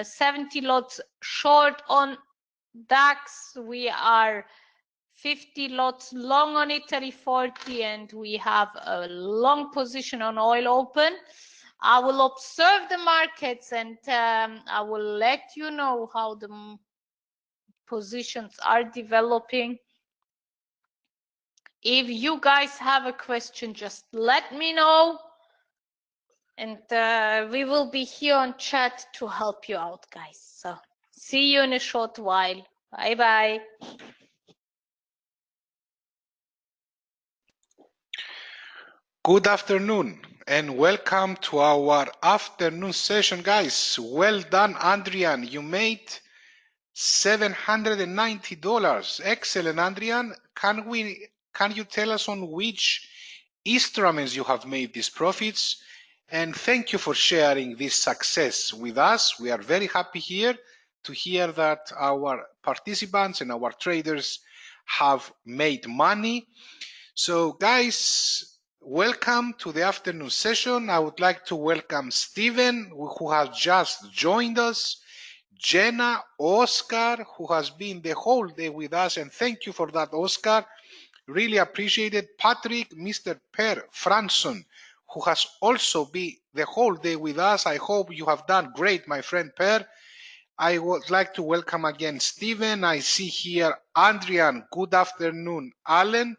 70 lots short on DAX. We are 50 lots long on Italy 40, and we have a long position on oil open. I will observe the markets and I will let you know how the positions are developing. If you guys have a question, just let me know, and we will be here on chat to help you out, guys. So see you in a short while. Bye bye. Good afternoon and welcome to our afternoon session, guys. Well done, Adrian. You made $790. Excellent, Adrian. Can you tell us on which instruments you have made these profits? And thank you for sharing this success with us. We are very happy here to hear that our participants and our traders have made money. So guys, welcome to the afternoon session. I would like to welcome Steven, who has just joined us, Jenna, Oscar, who has been the whole day with us, and thank you for that, Oscar. Really appreciate it. Patrick, Mr. Per Franson, who has also been the whole day with us. I hope you have done great, my friend Per. I would like to welcome again Steven. I see here Adrian. Good afternoon, Alan.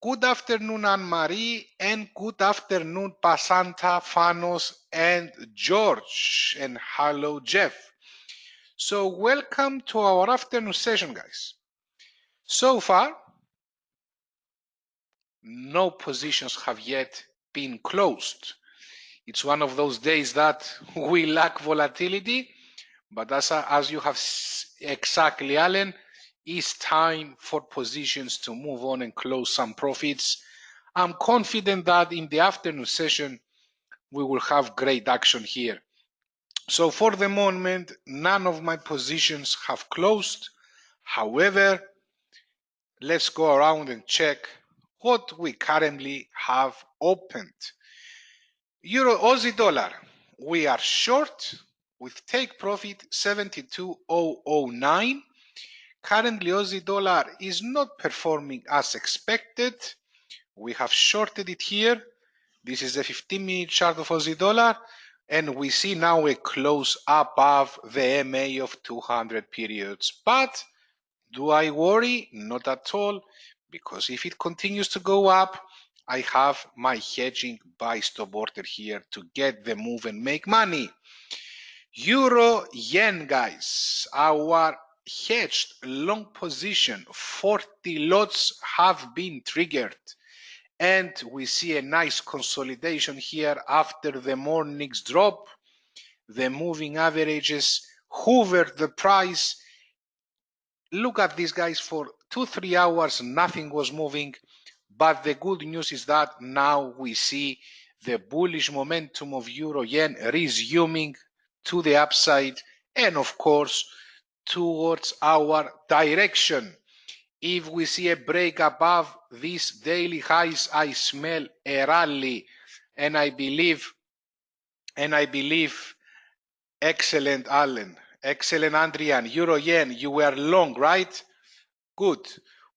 Good afternoon, Anne-Marie, and good afternoon, Pasanta, Fanos, and George, and hello, Jeff. So welcome to our afternoon session, guys. So far, no positions have yet been closed. It's one of those days that we lack volatility, but as you have exactly, Alan, it's time for positions to move on and close some profits. I'm confident that in the afternoon session, we will have great action here. So for the moment, none of my positions have closed. However, let's go around and check what we currently have opened. Euro Aussie dollar, we are short with take profit 72.009. Currently, Aussie dollar is not performing as expected. We have shorted it here. This is the 15-minute chart of Aussie dollar, and we see now a close above the MA of 200 periods. But do I worry? Not at all, because if it continues to go up, I have my hedging buy stop order here to get the move and make money. Euro yen, guys, our hedged long position, 40 lots have been triggered. And we see a nice consolidation here after the morning's drop. The moving averages hovered the price. Look at these guys, for 2-3 hours, nothing was moving. But the good news is that now we see the bullish momentum of Euro Yen resuming to the upside and of course towards our direction. If we see a break above these daily highs, I smell a rally, and I believe, excellent Alan, excellent Adrian, Euro Yen, you were long, right? Good.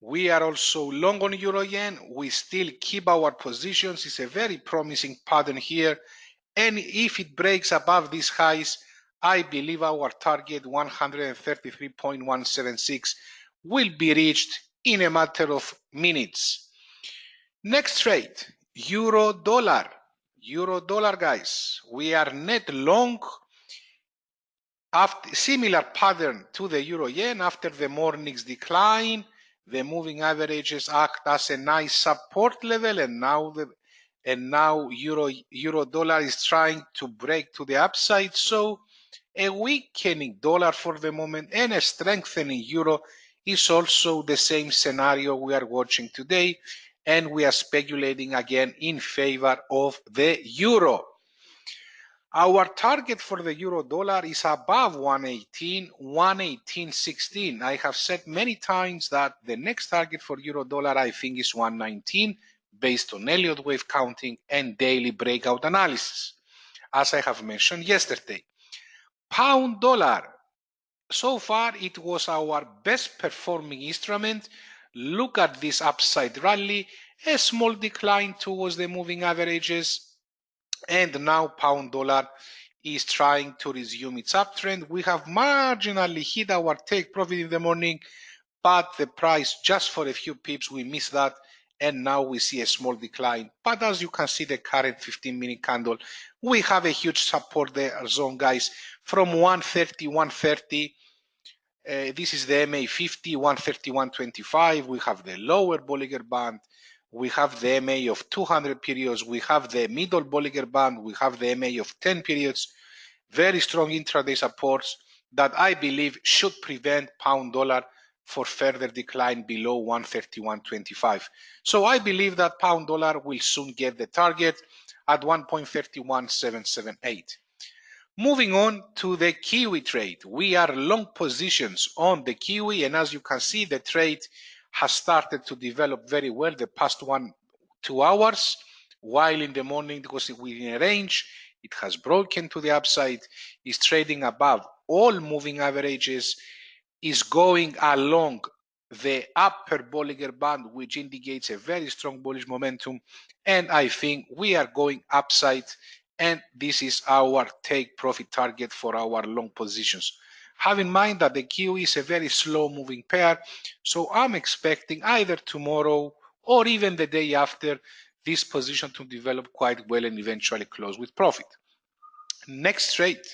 We are also long on euro yen. We still keep our positions. It's a very promising pattern here. And if it breaks above these highs, I believe our target 133.176 will be reached in a matter of minutes. Next trade, euro dollar. Euro dollar, guys. We are net long after similar pattern to the euro yen. After the morning's decline, the moving averages act as a nice support level, and now euro dollar is trying to break to the upside. So a weakening dollar for the moment and a strengthening euro is also the same scenario we are watching today, and we are speculating again in favor of the euro. Our target for the euro dollar is above 118, 118.16. I have said many times that the next target for euro dollar I think is 119 based on Elliott wave counting and daily breakout analysis, as I have mentioned yesterday. Pound dollar. So far it was our best performing instrument. Look at this upside rally, a small decline towards the moving averages, and now pound dollar is trying to resume its uptrend. We have marginally hit our take profit in the morning, but the price just for a few pips, we missed that, and now we see a small decline. But as you can see, the current 15-minute candle, we have a huge support there zone, guys, from 130, 130. This is the MA 50, 131.25. We have the lower Bollinger Band. We have the MA of 200 periods. We have the middle Bollinger Band. We have the MA of 10 periods. Very strong intraday supports that I believe should prevent pound dollar for further decline below 131.25. So I believe that pound dollar will soon get the target at 1.31778. Moving on to the Kiwi trade. We are long positions on the Kiwi, and as you can see, the trade has started to develop very well the past 2 hours, while in the morning it was within a range. It has broken to the upside, is trading above all moving averages, is going along the upper Bollinger Band, which indicates a very strong bullish momentum, and I think we are going upside, and this is our take profit target for our long positions. Have in mind that the Kiwi is a very slow moving pair, so I'm expecting either tomorrow or even the day after this position to develop quite well and eventually close with profit. Next trade,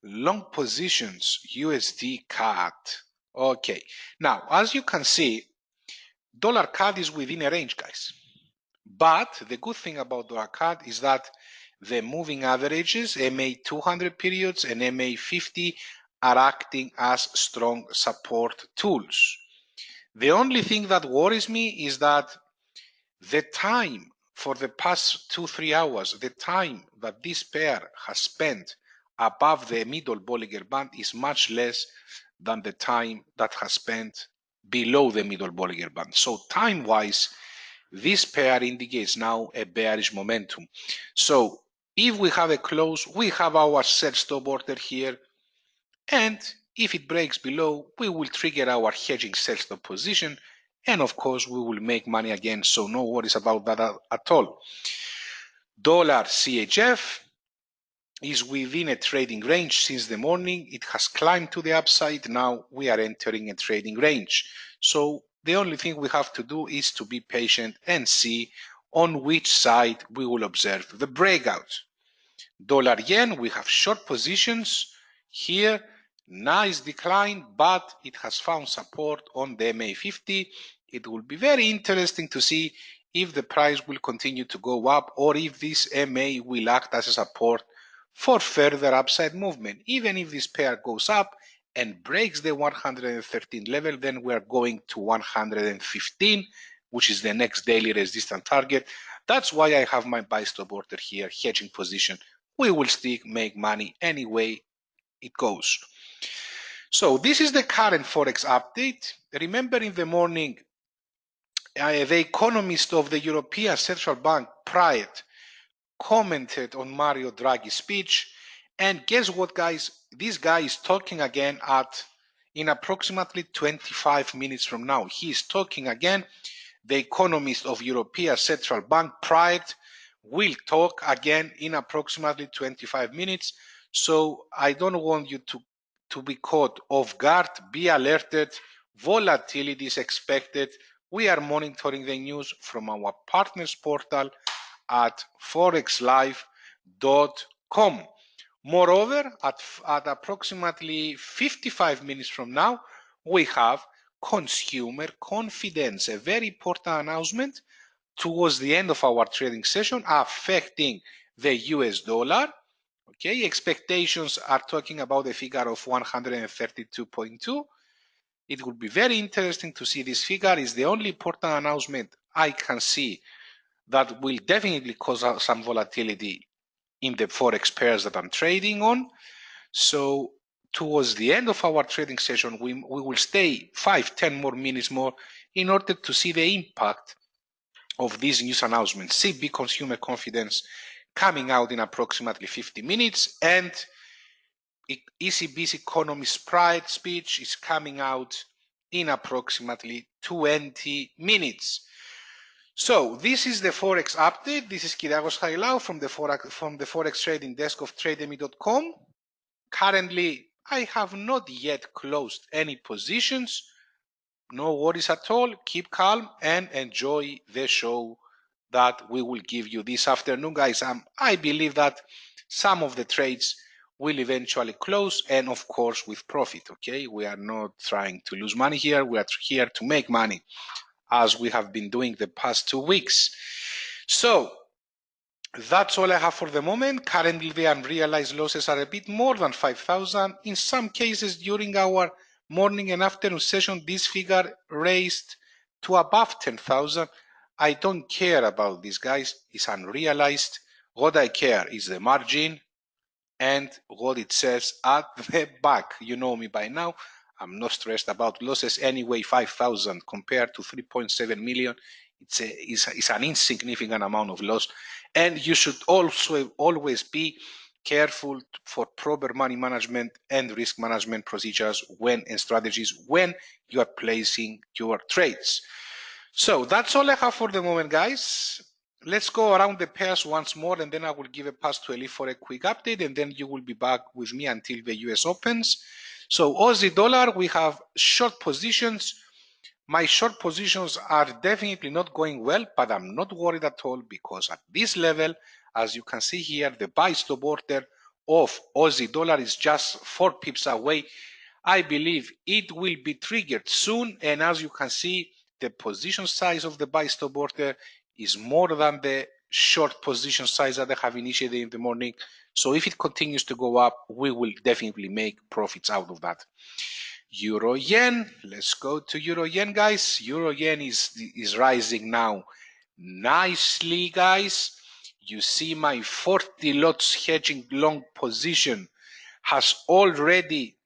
long positions, USD CAD. Okay, now as you can see, dollar CAD is within a range, guys. But the good thing about dollar CAD is that the moving averages, MA 200 periods and MA 50, are acting as strong support tools. The only thing that worries me is that the time for the past 2-3 hours, the time that this pair has spent above the middle Bollinger Band is much less than the time that has spent below the middle Bollinger Band. So time-wise, this pair indicates now a bearish momentum. So if we have a close, we have our sell stop order here, and if it breaks below, we will trigger our hedging sell stop position, and of course we will make money again, so no worries about that at all. Dollar CHF is within a trading range since the morning. It has climbed to the upside. Now we are entering a trading range. So the only thing we have to do is to be patient and see on which side we will observe the breakout. Dollar yen, we have short positions here. Nice decline, but it has found support on the MA 50. It will be very interesting to see if the price will continue to go up or if this MA will act as a support for further upside movement. Even if this pair goes up and breaks the 113 level, then we are going to 115, which is the next daily resistance target. That's why I have my buy stop order here, hedging position. We will still make money any way it goes. So this is the current Forex update. Remember in the morning, the economist of the European Central Bank, Pryat, commented on Mario Draghi's speech. And guess what, guys? This guy is talking again at in approximately 25 minutes from now. He is talking again. The economist of European Central Bank, Pride, will talk again in approximately 25 minutes. So I don't want you to be caught off guard. Be alerted. Volatility is expected. We are monitoring the news from our partners portal at forexlive.com. Moreover, at approximately 55 minutes from now, we have consumer confidence, a very important announcement towards the end of our trading session affecting the US dollar. Okay, expectations are talking about a figure of 132.2. It would be very interesting to see this figure. Is the only important announcement I can see that will definitely cause some volatility in the forex pairs that I'm trading on. So towards the end of our trading session, we will stay 5-10 more minutes more in order to see the impact of these news announcements. CB consumer confidence coming out in approximately 50 minutes, and ECB's economist Pride speech is coming out in approximately 20 minutes. So this is the Forex update. This is Kyriakos Hailau from the Forex trading desk of Trademy.com. Currently, I have not yet closed any positions. No worries at all. Keep calm and enjoy the show that we will give you this afternoon, guys. I believe that some of the trades will eventually close, and of course with profit. Okay, we are not trying to lose money here. We are here to make money, as we have been doing the past 2 weeks. So that's all I have for the moment. Currently, the unrealized losses are a bit more than 5,000. In some cases, during our morning and afternoon session, this figure raised to above 10,000. I don't care about this, guys. It's unrealized. What I care is the margin and what it says at the back. You know me by now. I'm not stressed about losses anyway. 5,000 compared to 3.7 million. It's an insignificant amount of loss. And you should also always be careful for proper money management and risk management procedures and strategies when you are placing your trades. So that's all I have for the moment, guys. Let's go around the pairs once more, and then I will give a pass to Eli for a quick update, and then you will be back with me until the US opens. So Aussie dollar, we have short positions. My short positions are definitely not going well, but I'm not worried at all, because at this level, as you can see here, the buy stop order of Aussie dollar is just 4 pips away. I believe it will be triggered soon, and as you can see, the position size of the buy stop order is more than the short position size that I have initiated in the morning. So if it continues to go up, we will definitely make profits out of that. Euro yen, let's go to Euro yen, guys. Euro yen is rising now nicely, guys. You see my 40 lots hedging long position is already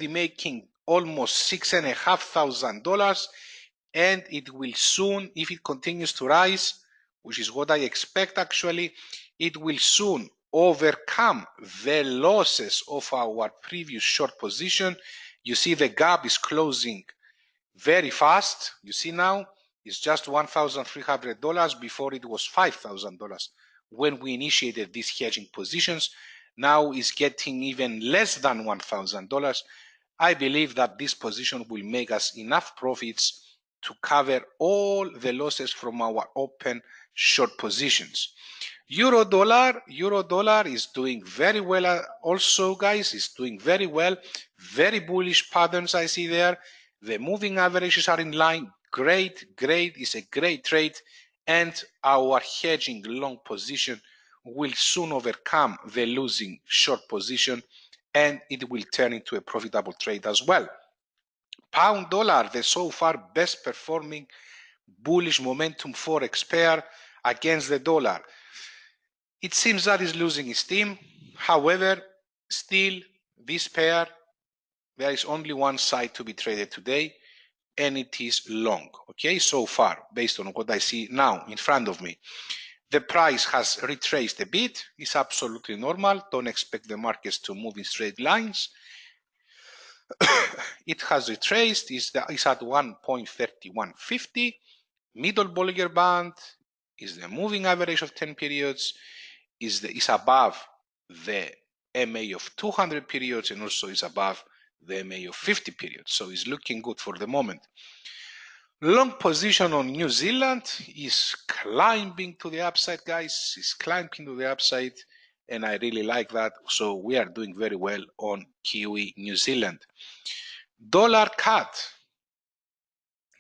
making almost $6,500, and it will soon, if it continues to rise, which is what I expect actually, it will soon overcome the losses of our previous short position. You see the gap is closing very fast. You see now it's just $1,300. Before it was $5,000 when we initiated these hedging positions. Now it's getting even less than $1,000. I believe that this position will make us enough profits to cover all the losses from our open short positions. Euro dollar is doing very well also, guys. It's doing very well. Very bullish patterns I see there. The moving averages are in line. Great. It's a great trade, and our hedging long position will soon overcome the losing short position, and it will turn into a profitable trade as well. Pound dollar, the so far best performing bullish momentum forex pair against the dollar. It seems that is losing its steam. However, still this pair, there is only one side to be traded today, and it is long. Okay, so far, based on what I see now in front of me. The price has retraced a bit. It's absolutely normal. Don't expect the markets to move in straight lines. It has retraced, is at 1.3150. Middle Bollinger Band is the moving average of 10 periods, is above the MA of 200 periods, and also is above the MA of 50 periods. So it's looking good for the moment. Long position on New Zealand is climbing to the upside, guys. It's climbing to the upside, and I really like that. So we are doing very well on Kiwi New Zealand. Dollar CAD.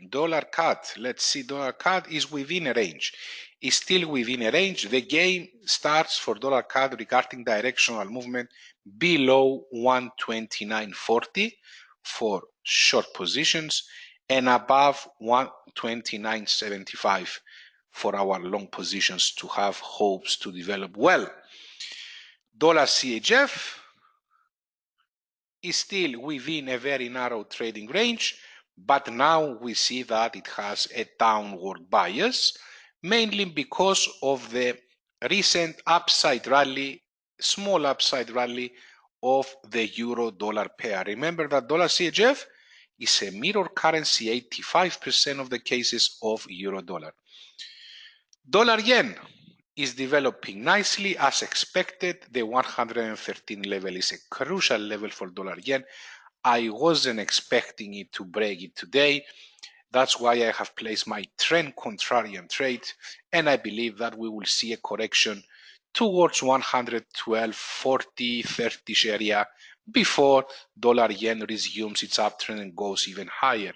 Dollar CAD. Let's see. Dollar CAD is within a range. Is still within a range. The game starts for dollar CAD regarding directional movement below 129.40 for short positions and above 129.75 for our long positions to have hopes to develop well. Dollar CHF is still within a very narrow trading range, but now we see that it has a downward bias, mainly because of the recent upside rally, small upside rally of the euro-dollar pair. Remember that dollar CHF is a mirror currency, 85% of the cases of euro-dollar. Dollar yen is developing nicely as expected. The 113 level is a crucial level for dollar yen. I wasn't expecting it to break it today. That's why I have placed my trend contrarian trade, and I believe that we will see a correction towards 112.40, 30 area before dollar yen resumes its uptrend and goes even higher.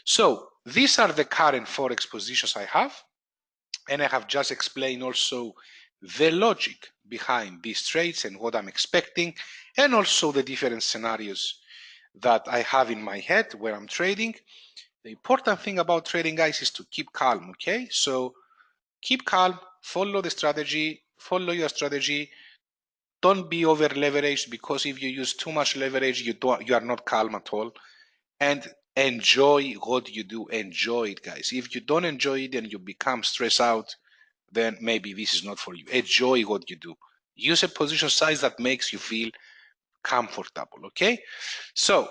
So these are the current forex positions I have, and I have just explained also the logic behind these trades and what I'm expecting, and also the different scenarios that I have in my head where I'm trading. The important thing about trading, guys, is to keep calm, okay? So keep calm, follow the strategy, follow your strategy. Don't be over leveraged, because if you use too much leverage, you are not calm at all. And enjoy what you do. Enjoy it, guys. If you don't enjoy it and you become stressed out, then maybe this is not for you. Enjoy what you do. Use a position size that makes you feel comfortable, okay? So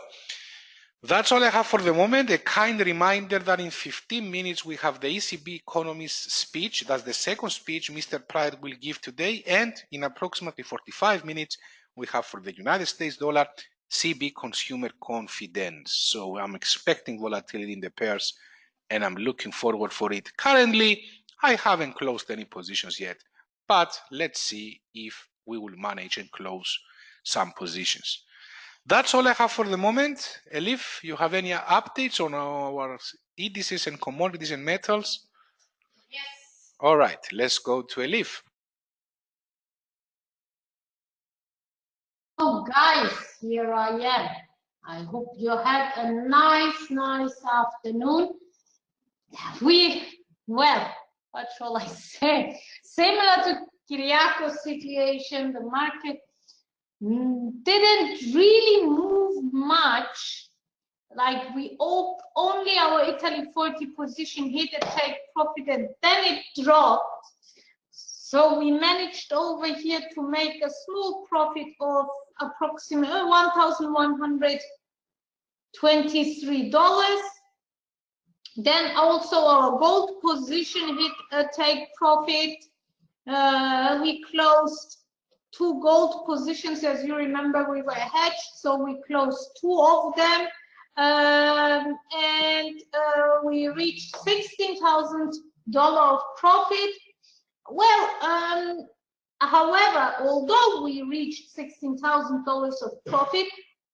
that's all I have for the moment. A kind reminder that in 15 minutes we have the ECB economist speech. That's the second speech Mr. Pride will give today. And in approximately 45 minutes, we have for the United States dollar CB consumer confidence. So I'm expecting volatility in the pairs, and I'm looking forward for it. Currently, I haven't closed any positions yet, but let's see if we will manage and close some positions. That's all I have for the moment. Elif, you have any updates on our indices and commodities and metals? Yes. All right, let's go to Elif. Oh, guys, here I am. I hope you had a nice afternoon. Well, what shall I say? Similar to Kyriakos' situation, the market didn't really move much. Like we only our Italy 40 position hit a take profit, and then it dropped. So we managed over here to make a small profit of approximately $1,123. Then also our gold position hit a take profit. We closed 2 gold positions. As you remember, we were hedged, so we closed 2 of them. We reached $16,000 of profit. Well, however, although we reached $16,000 of profit,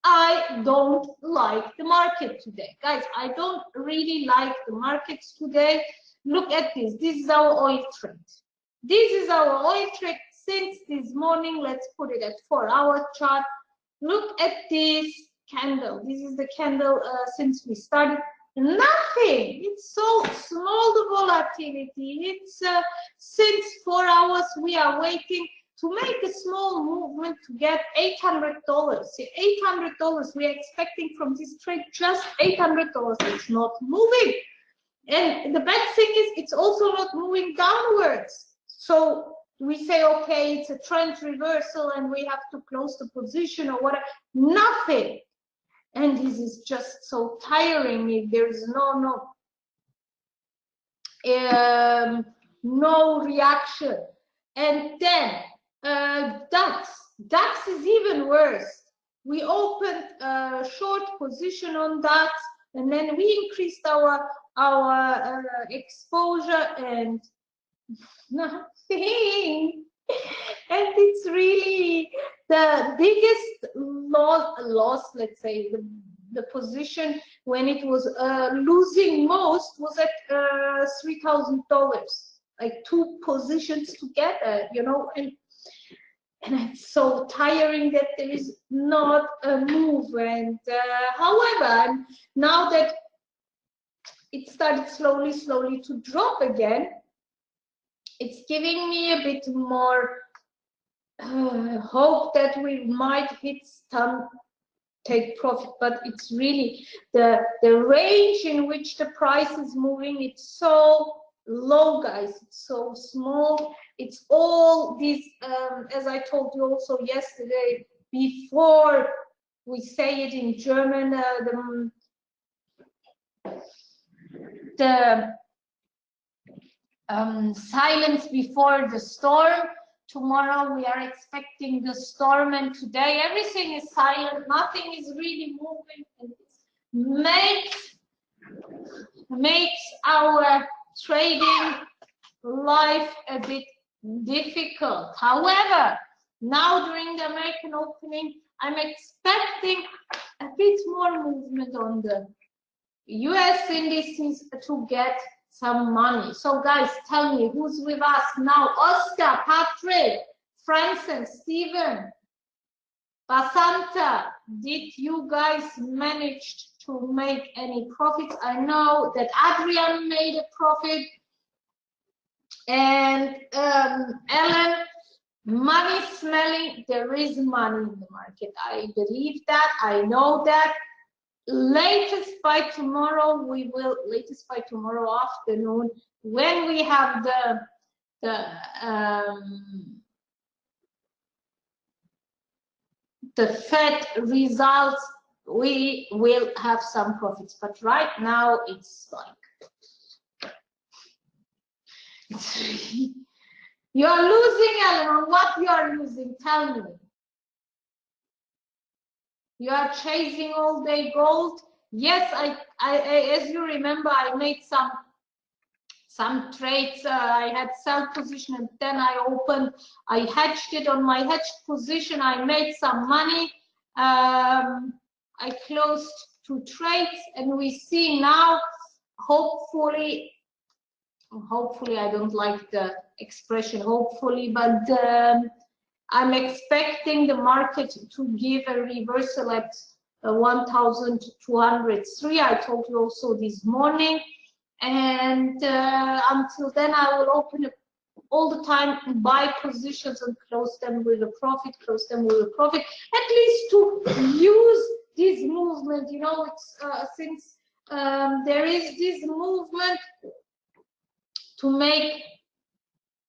I don't like the market today. Guys, I don't really like the markets today. Look at this. This is our oil trade. This is our oil trade since this morning. Let's put it at 4-hour chart. Look at this candle. This is the candle since we started. Nothing. It's so small, the volatility. It's since 4 hours we are waiting to make a small movement to get $800. $800 we are expecting from this trade, just $800. It's not moving. And the bad thing is it's also not moving downwards. So we say, okay, it's a trend reversal and we have to close the position or whatever. Nothing. And this is just so tiring if there is no reaction. And then DAX is even worse. We opened a short position on DAX, and then we increased our exposure, and nothing. And it's really the biggest loss, let's say, the position when it was losing most was at $3,000, like 2 positions together, you know, and it's so tiring that there is not a move. And however, now that it started slowly to drop again, it's giving me a bit more hope that we might hit some take profit. But it's really the range in which the price is moving, it's so low, guys, it's so small. It's all these as I told you also yesterday, before we say it in German, the silence before the storm. Tomorrow we are expecting the storm, and today everything is silent, nothing is really moving, and it makes our trading life a bit difficult. However, now during the American opening, I'm expecting a bit more movement on the US indices to get some money. So guys, tell me who's with us now. Oscar, Patrick, Francis, Steven, Basanta, did you guys manage to make any profits? I know that Adrian made a profit, and Ellen, money smelling. There is money in the market. I believe that. I know that. Latest by tomorrow afternoon, when we have the Fed results, we will have some profits. But right now it's like you are losing, Ellen. On what you are losing? Tell me. You are chasing all day gold. Yes, I as you remember, I made some trades. I had sell position, and then I hedged it. On my hedged position, I made some money. I closed 2 trades, and we see now, hopefully I don't like the expression hopefully, but I'm expecting the market to give a reversal at 1,203. I told you also this morning. And until then, I will open up all the time, buy positions and close them with a profit, at least to use this movement. You know, it's since there is this movement to make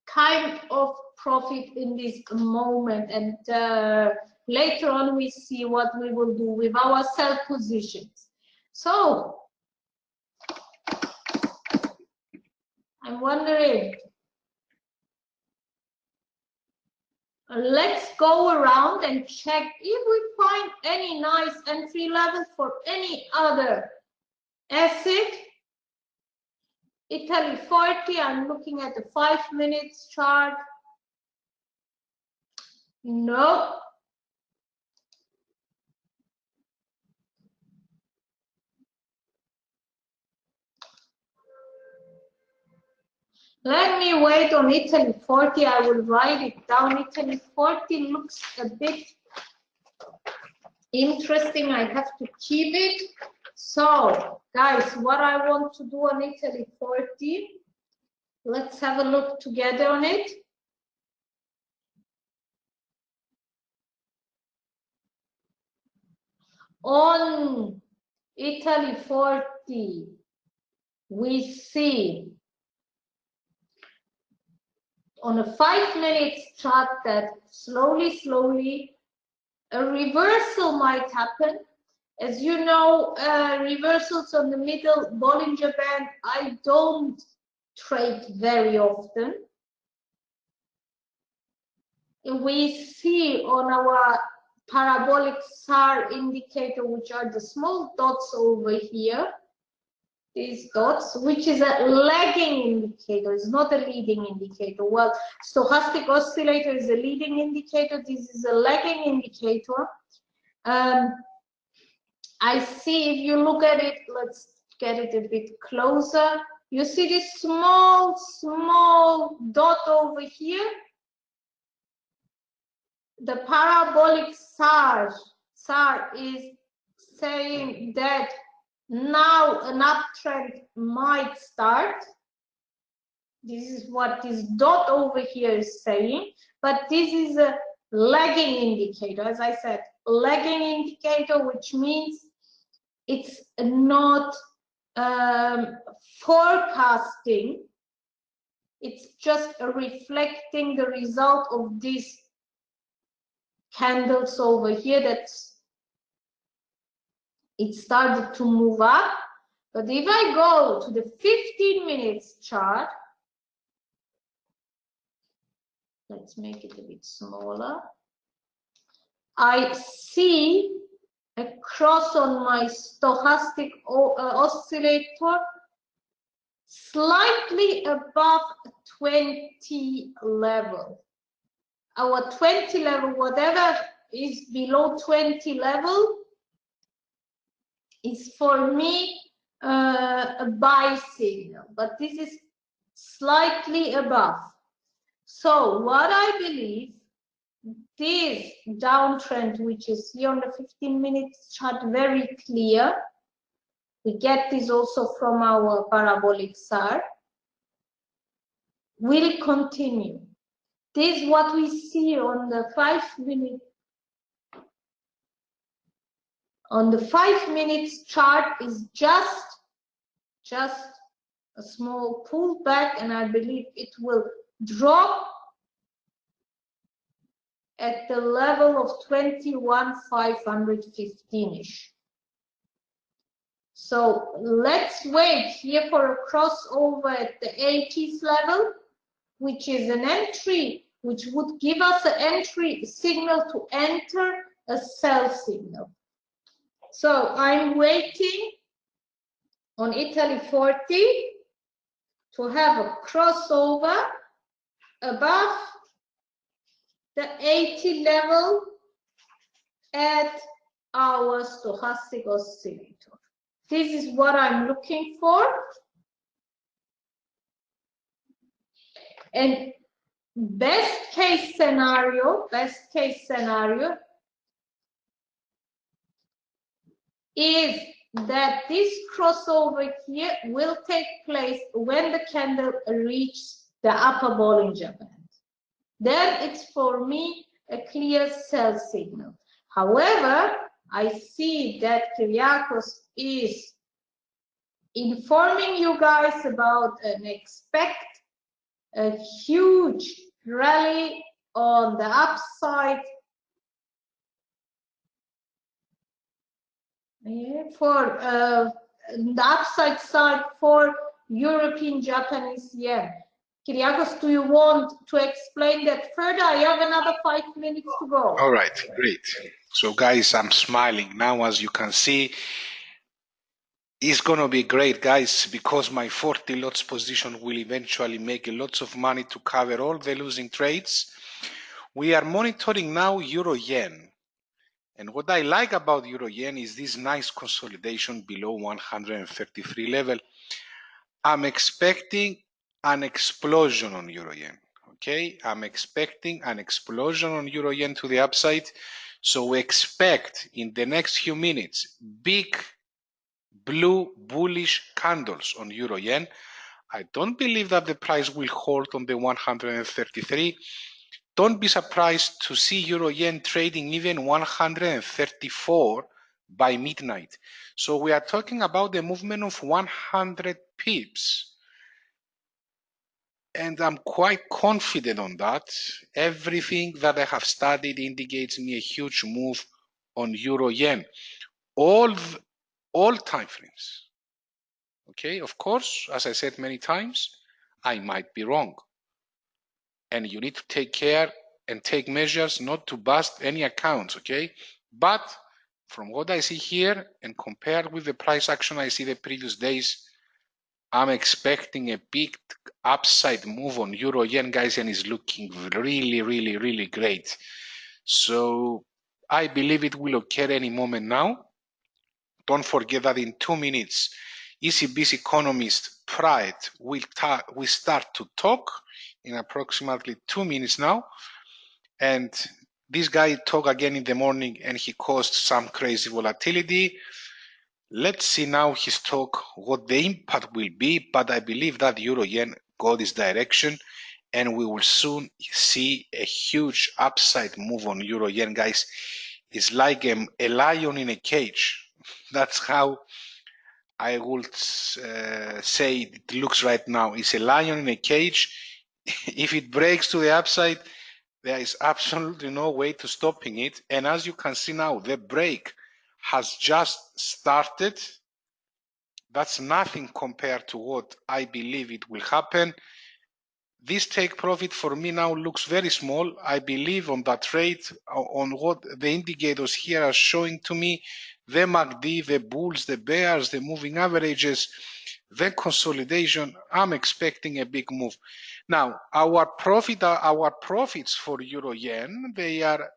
kind of profit in this moment, and later on we see what we will do with our sell positions. So I'm wondering, let's go around and check if we find any nice entry level for any other asset. Italy 40, I'm looking at the 5 minutes chart. No. Let me wait on Italy 40. I will write it down. Italy 40 looks a bit interesting. I have to keep it. So, guys, what I want to do on Italy 40, let's have a look together on it. On Italy 40, we see on a 5 minutes chart that slowly a reversal might happen, As you know, reversals on the middle Bollinger Band, I don't trade very often. We see on our parabolic SAR indicator, which are the small dots over here, these dots, which is a lagging indicator, it's not a leading indicator. Well, stochastic oscillator is a leading indicator, this is a lagging indicator. I see, if you look at it, let's get it a bit closer. You see this small dot over here? The parabolic SAR is saying that now an uptrend might start. This is what this dot over here is saying, but this is a lagging indicator. As I said, lagging indicator, which means it's not forecasting, it's just reflecting the result of these candles over here, that it started to move up. But if I go to the 15 minutes chart, let's make it a bit smaller, I see a cross on my stochastic oscillator slightly above 20 level. Our 20 level, whatever is below 20 level, is for me a buy signal, but this is slightly above. So what I believe, this downtrend, which is here on the 15 minutes chart, very clear. We get this also from our parabolic SAR, will continue. This is what we see on the 5 minute. On the 5 minutes chart is just a small pullback, and I believe it will drop at the level of 21,515-ish. So let's wait here for a crossover at the 80s level, which is an entry, which would give us an entry signal to enter a sell signal. So I'm waiting on Italy 40 to have a crossover above the 80 level at our stochastic oscillator. This is what I'm looking for. And best case scenario is that this crossover here will take place when the candle reaches the upper Bollinger Band. Then it's for me a clear sell signal. However, I see that Kyriakos is informing you guys about an expect a huge rally on the upside for the upside side for European Japanese yen. Kyriakos, do you want to explain that further? I have another 5 minutes to go. All right, great. So guys, I'm smiling now, as you can see. It's gonna be great, guys, because my 40 lots position will eventually make lots of money to cover all the losing trades. We are monitoring now Euro Yen. And what I like about Euro Yen is this nice consolidation below 133 level. I'm expecting an explosion on Euro Yen. Okay, I'm expecting an explosion on Euro Yen to the upside. So we expect in the next few minutes big blue bullish candles on Euro Yen. I don't believe that the price will hold on the 133. Don't be surprised to see Euro Yen trading even 134 by midnight. So we are talking about the movement of 100 pips. And I'm quite confident on that. Everything that I have studied indicates me a huge move on Euro Yen. all all time frames. Okay, of course, as I said many times, I might be wrong. And you need to take care and take measures not to bust any accounts, okay? But from what I see here and compared with the price action I see the previous days, I'm expecting a big upside move on euro yen, guys, and it's looking really, really, really great. So I believe it will occur any moment now. Don't forget that in 2 minutes, ECB's economist Pride will start to talk in approximately 2 minutes now. And this guy talk again in the morning and he caused some crazy volatility. Let's see now his talk, what the impact will be, but I believe that euro yen go this direction and we will soon see a huge upside move on euro yen, guys. It's like a lion in a cage. That's how I would say it looks right now. It's a lion in a cage. If it breaks to the upside, there is absolutely no way to stopping it. And as you can see now, the break has just started. That's nothing compared to what I believe it will happen. This take profit for me now looks very small. I believe on that trade, on what the indicators here are showing to me, the MACD, the bulls, the bears, the moving averages, the consolidation, I'm expecting a big move. Now, our profits for euro yen, they are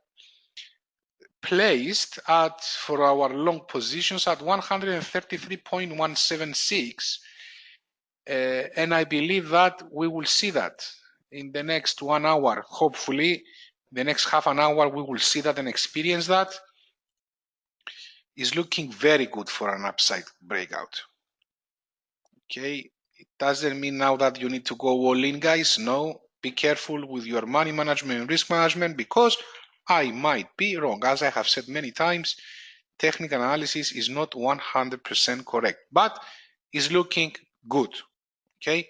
placed at, for our long positions, at 133.176. And I believe that we will see that in the next 1 hour. Hopefully, the next half an hour, we will see that and experience that. Is looking very good for an upside breakout. Okay, it doesn't mean now that you need to go all in, guys. No, be careful with your money management and risk management because I might be wrong. As I have said many times, technical analysis is not 100% correct, but is looking good. Okay,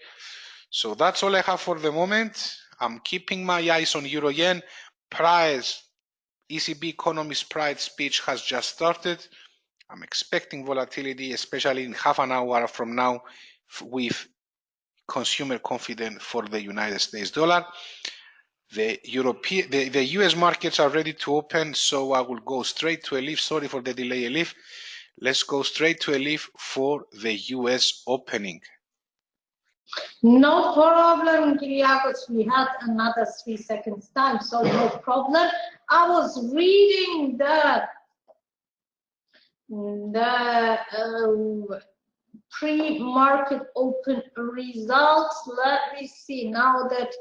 so that's all I have for the moment. I'm keeping my eyes on euro yen. Price, ECB economist Pride speech has just started. I'm expecting volatility, especially in half an hour from now, with consumer confidence for the United States dollar. The US markets are ready to open, so I will go straight to Elif. Sorry for the delay, Elif. Let's go straight to Elif for the US opening. No problem, Kyriakos. We had another 3 seconds time, so no problem. I was reading the pre-market open results. Let me see now that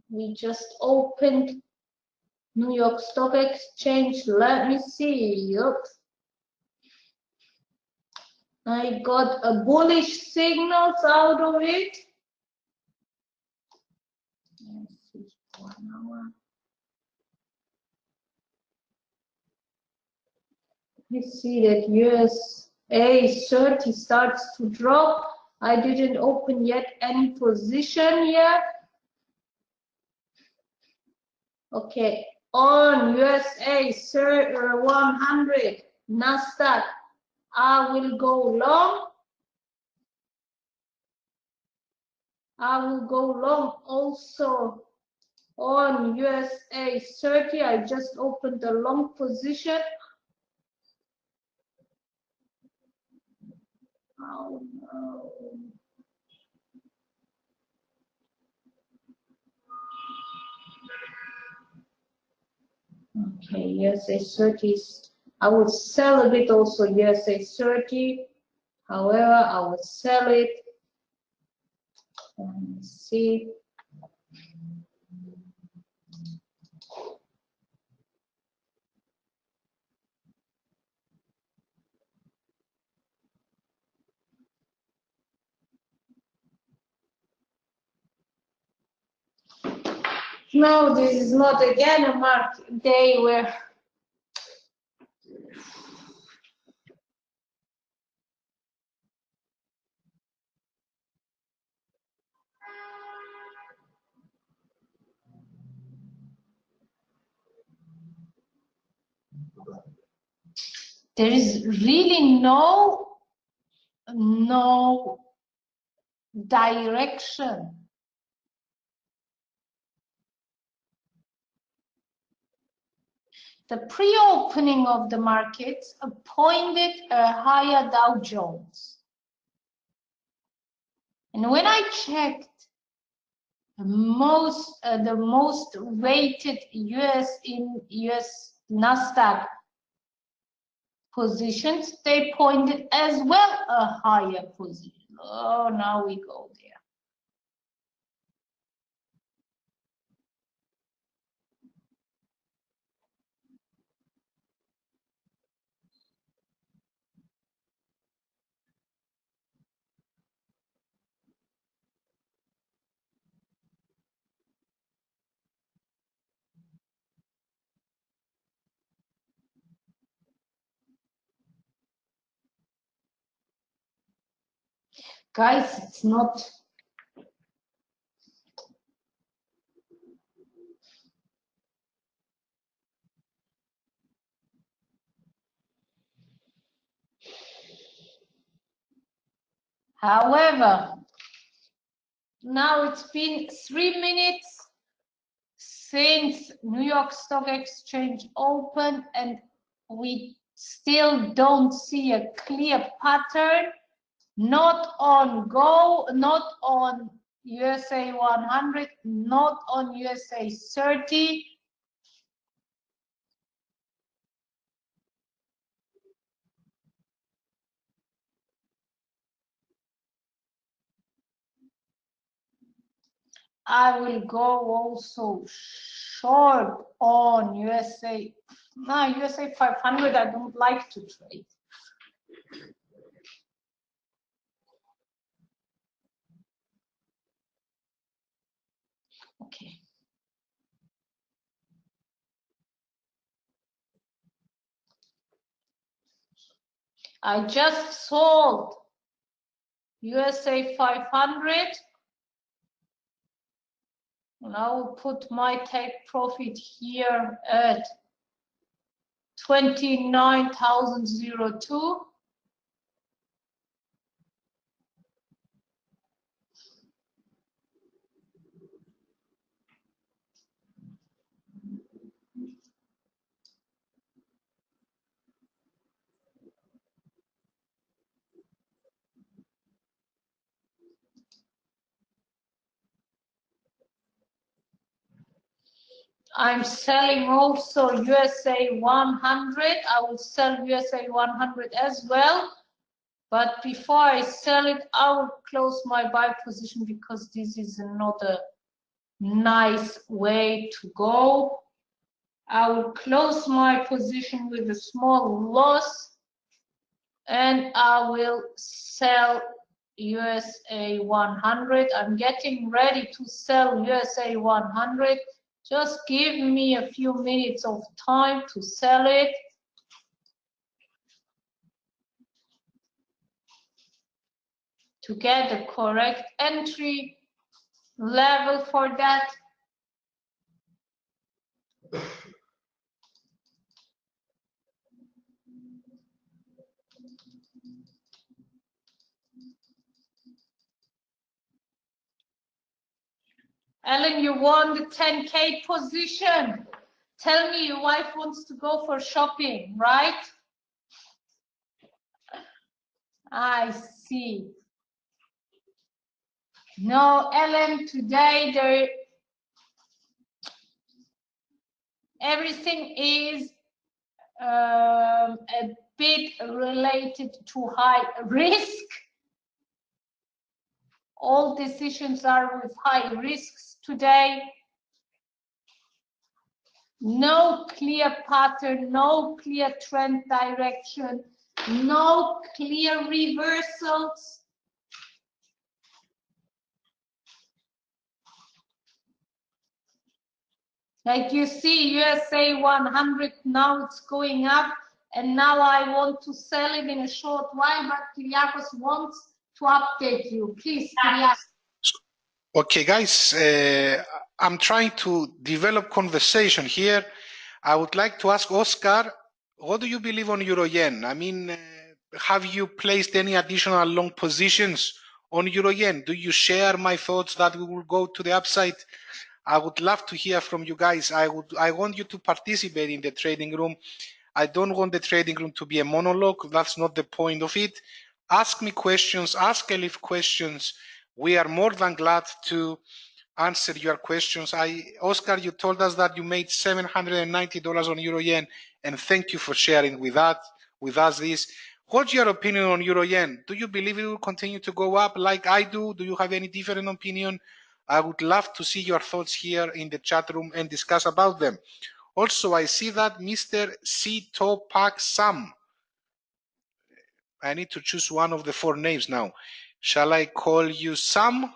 we just opened New York Stock Exchange. Let me see. Oops. I got a bullish signals out of it. Let's see, 1 hour. You see that USA 30 starts to drop. I didn't open yet any position here. Okay, on USA 100 Nasdaq, I will go long. I will go long also on USA 30. I just opened a long position. Oh no. Okay, USA 30. I would sell a bit also USA 30. However, I would sell it. Let me see. No, this is not again a market day where There is really no direction. The pre-opening of the markets pointed a higher Dow Jones. And when I checked the most rated US Nasdaq positions, they pointed as well a higher position. Oh, now we go there. Guys, it's not. However, now it's been 3 minutes since New York Stock Exchange opened, and we still don't see a clear pattern, not on USA 100, not on USA 30. I will go also short on USA 500. I don't like to trade. Okay. I just sold USA 500. And I will put my take profit here at 29,002. I'm selling also USA 100. I will sell USA 100 as well. But before I sell it, I will close my buy position because this is not a nice way to go. I will close my position with a small loss, and I will sell USA 100. I'm getting ready to sell USA 100. Just give me a few minutes of time to sell it. To get the correct entry level for that. Ellen, you won the 10K position. Tell me your wife wants to go for shopping, right? I see. No, Ellen, today everything is a bit related to high risk. All decisions are with high risks today. No clear pattern, no clear trend direction, no clear reversals. Like you see, USA 100, now it's going up, and now I want to sell it in a short while, but Kyriakos wants to update you. Please, Kyriakos. Okay, guys, I'm trying to develop conversation here. I would like to ask Oscar, what do you believe on Euro Yen? I mean, have you placed any additional long positions on Euro Yen? Do you share my thoughts that we will go to the upside? I would love to hear from you guys. I want you to participate in the trading room. I don't want the trading room to be a monologue. That's not the point of it. Ask me questions, ask Elif questions. We are more than glad to answer your questions. Oscar, you told us that you made $790 on Euro Yen, and thank you for sharing with us this. What's your opinion on Euro Yen? Do you believe it will continue to go up like I do? Do you have any different opinion? I would love to see your thoughts here in the chat room and discuss about them. Also, I see that Mr. C. Topak Sam. I need to choose one of the four names now. Shall I call you Sam?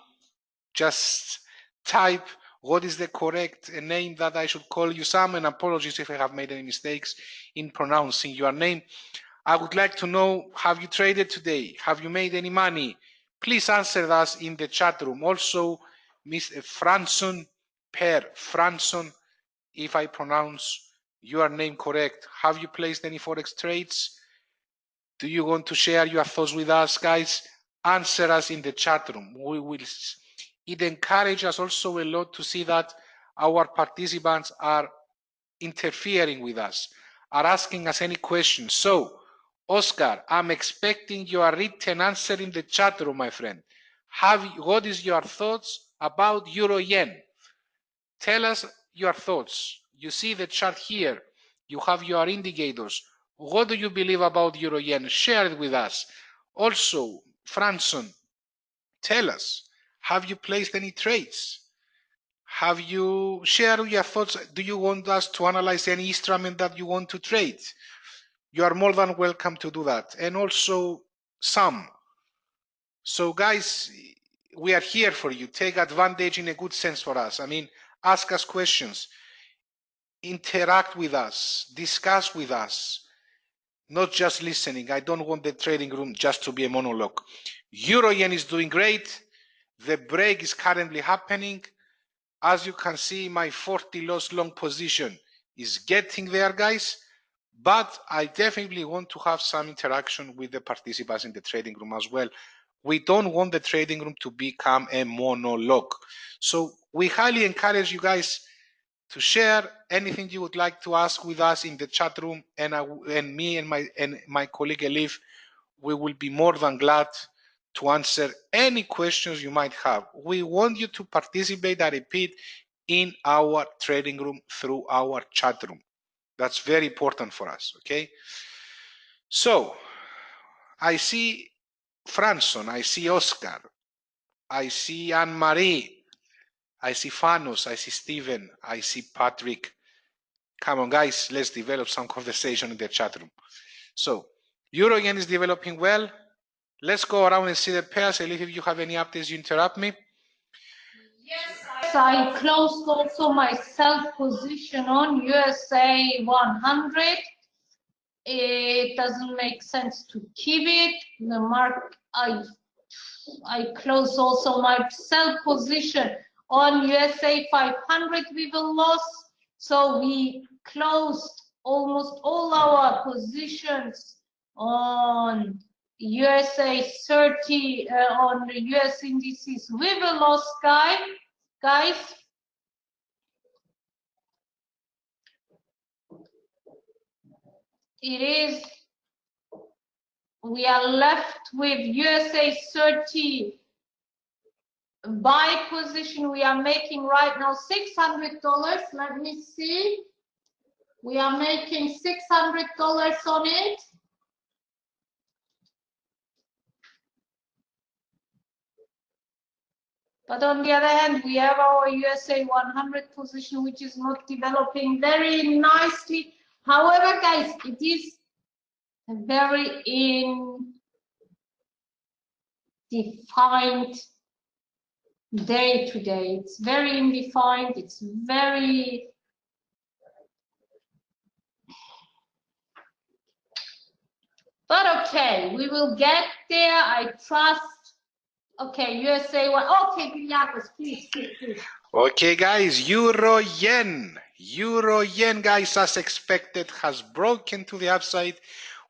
Just type what is the correct name that I should call you, Sam, and apologies if I have made any mistakes in pronouncing your name. I would like to know, have you traded today? Have you made any money? Please answer us in the chat room. Also, Ms. Franson, Franson, if I pronounce your name correct, have you placed any Forex trades? Do you want to share your thoughts with us, guys? Answer us in the chat room. It encourages us also a lot to see that our participants are interfering with us, are asking us any questions. So, Oscar, I'm expecting your written answer in the chat room, my friend. What is your thoughts about Euro Yen? Tell us your thoughts. You see the chart here. You have your indicators. What do you believe about Euro Yen? Share it with us. Also, Franson, tell us, have you placed any trades? Have you shared your thoughts? Do you want us to analyze any instrument that you want to trade? You are more than welcome to do that. And also, some. So guys, we are here for you. Take advantage in a good sense for us. I mean, ask us questions. Interact with us. Discuss with us. Not just listening. I don't want the trading room just to be a monologue. Euro Yen is doing great. The break is currently happening. As you can see, my 40 loss long position is getting there, guys. But I definitely want to have some interaction with the participants in the trading room as well. We don't want the trading room to become a monologue. So we highly encourage you guys to share anything you would like to ask with us in the chat room, and me and my colleague Elif, we will be more than glad to answer any questions you might have. We want you to participate, I repeat, in our trading room through our chat room. That's very important for us, okay? So, I see Franson, I see Oscar, I see Anne-Marie, I see Fanos, I see Steven, I see Patrick. Come on, guys, let's develop some conversation in the chat room. So, Euro Yen is developing well. Let's go around and see the pairs. Elif, if you have any updates, you interrupt me. Yes, I closed also my self position on USA 100. It doesn't make sense to keep it. The mark, I closed also my sell position on USA 500 with a loss. So we closed almost all our positions on USA 30 on the US indices with a loss, guys. It is, we are left with USA 30 buy position. We are making right now $600. Let me see. We are making $600 on it. But on the other hand, we have our USA 100 position, which is not developing very nicely. However, guys, it is very indefined day to day. It's very indefined. It's very but okay, we will get there. I trust. Okay, USA one. Okay, Biliakos, please. Okay, guys, Euro Yen. Euro yen, guys, as expected, has broken to the upside.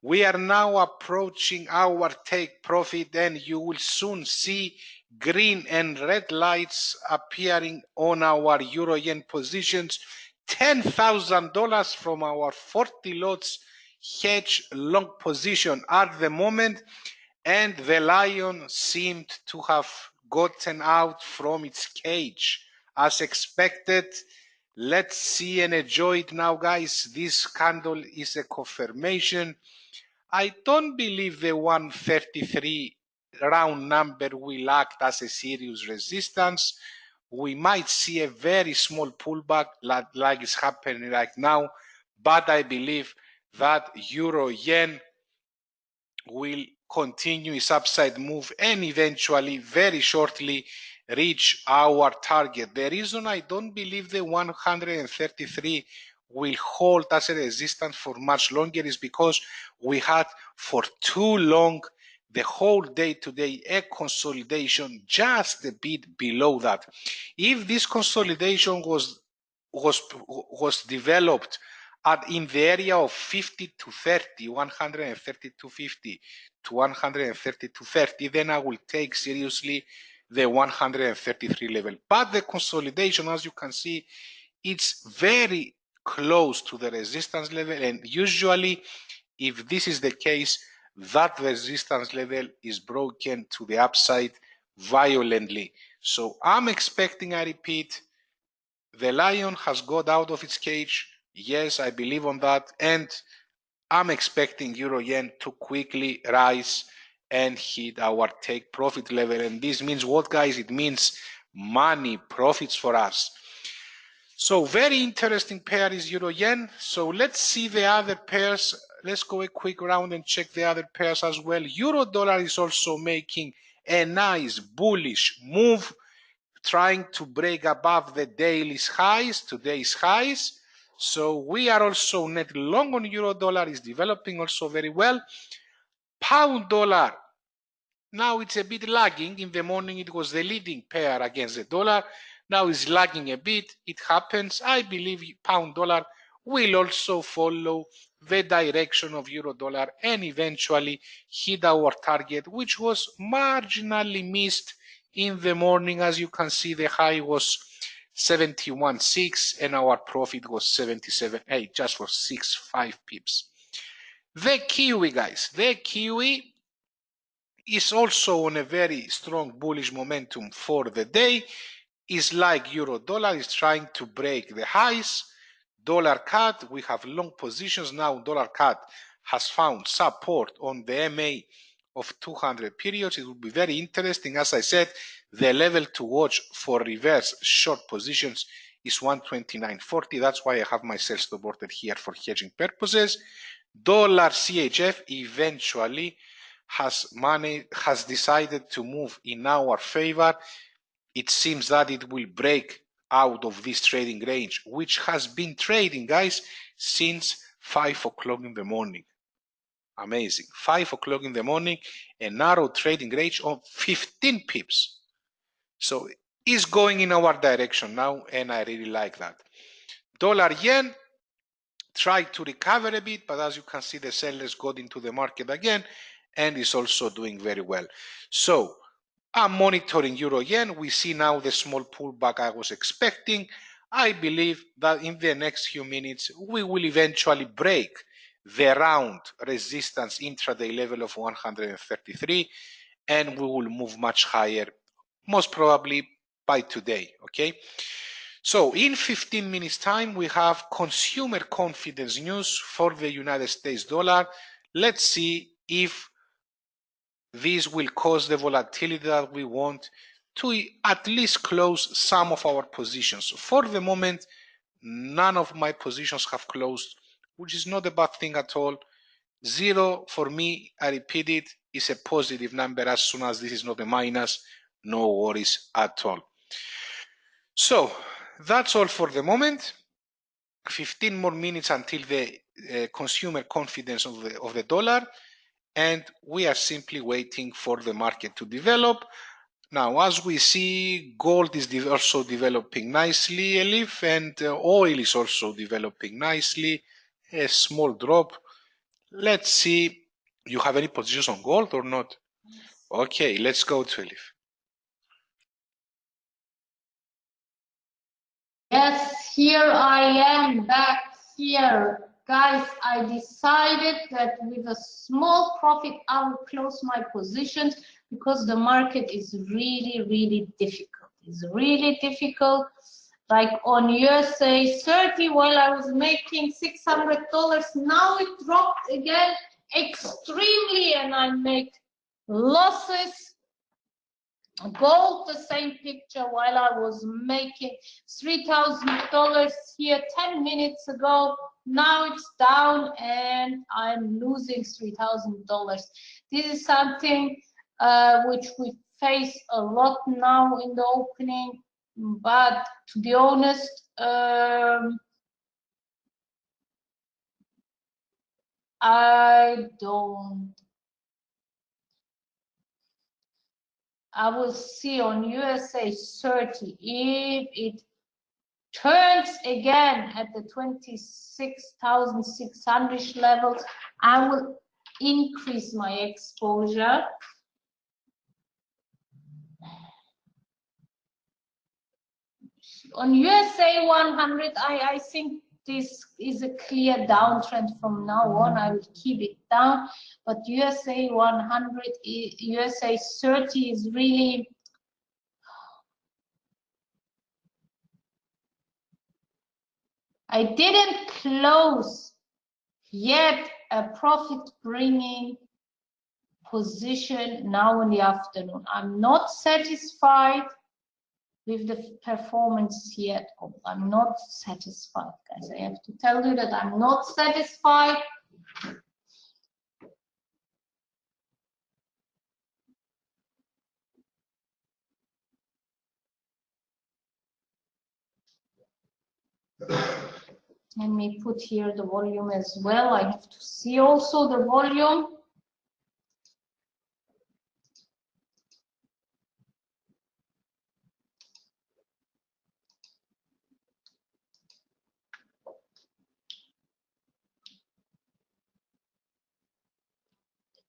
We are now approaching our take profit, and you will soon see green and red lights appearing on our euro yen positions. $10,000 from our 40 lots hedge long position at the moment, and the lion seemed to have gotten out from its cage as expected. Let's see and enjoy it now, guys. This candle is a confirmation. I don't believe the 133 round number will act as a serious resistance. We might see a very small pullback like is happening right now, but I believe that euro yen will continue its upside move and eventually, very shortly, reach our target. The reason I don't believe the 133 will hold as a resistance for much longer is because we had for too long the whole day today a consolidation just a bit below that. If this consolidation was developed in the area of 50 to 30, 130 to 50 to 130 to 30, then I will take seriously the 133 level. But the consolidation, as you can see, it's very close to the resistance level, and usually if this is the case, that resistance level is broken to the upside violently. So I'm expecting, I repeat, the lion has got out of its cage. Yes, I believe on that. And I'm expecting euro yen to quickly rise and hit our take profit level. And this means what, guys? It means money, profits for us. So very interesting pair is euro yen. So let's see the other pairs. Let's go a quick round and check the other pairs as well. Euro dollar is also making a nice bullish move, trying to break above the daily's highs, today's highs. So we are also net long on euro dollar, is developing also very well. Pound dollar, now it's a bit lagging. In the morning it was the leading pair against the dollar. Now it's lagging a bit. It happens. I believe pound dollar will also follow the direction of euro dollar and eventually hit our target, which was marginally missed in the morning. As you can see, the high was 71.6 and our profit was 77.8, just for 6.5 pips. The Kiwi, guys, the Kiwi is also on a very strong bullish momentum for the day. Is like euro dollar, is trying to break the highs. Dollar CAD, we have long positions now. Dollar CAD has found support on the MA of 200 periods. It will be very interesting. As I said, the level to watch for reverse short positions is 129.40. That's why I have my sell stop order here for hedging purposes. Dollar CHF eventually has decided to move in our favor. It seems that it will break out of this trading range, which has been trading, guys, since 5 o'clock in the morning. Amazing. 5 o'clock in the morning, a narrow trading range of 15 pips. So it's going in our direction now, and I really like that. Dollar yen tried to recover a bit, but as you can see, the sellers got into the market again and is also doing very well. So I'm monitoring euro yen. We see now the small pullback I was expecting. I believe that in the next few minutes we will eventually break the round resistance intraday level of 133 and we will move much higher, most probably by today. Okay. So in 15 minutes time, we have consumer confidence news for the United States dollar. Let's see if this will cause the volatility that we want to at least close some of our positions. For the moment, none of my positions have closed, which is not a bad thing at all. Zero for me, I repeat it, is a positive number. As soon as this is not a minus, no worries at all. So that's all for the moment. 15 more minutes until the consumer confidence of the dollar, and we are simply waiting for the market to develop. Now, as we see, gold is also developing nicely, Elif, and oil is also developing nicely. A small drop. Let's see. You have any positions on gold or not? Okay, let's go to Elif. Yes, here I am back here. Guys, I decided that with a small profit, I will close my positions because the market is really difficult. It's really difficult. Like on USA 30, while I was making $600, now it dropped again extremely and I make losses. Gold, the same picture, while I was making $3,000 here 10 minutes ago. Now it's down and I'm losing $3,000. This is something which we face a lot now in the opening, but to be honest, I will see on USA 30 if it turns again at the 26,600 levels. I will increase my exposure. On USA 100, I think this is a clear downtrend from now on. I will keep it down, but USA 100, USA 30 is really. I didn't close yet a profit bringing position now in the afternoon. I'm not satisfied with the performance yet. I'm not satisfied, guys. I have to tell you that I'm not satisfied. Let me put here the volume as well. I have to see also the volume.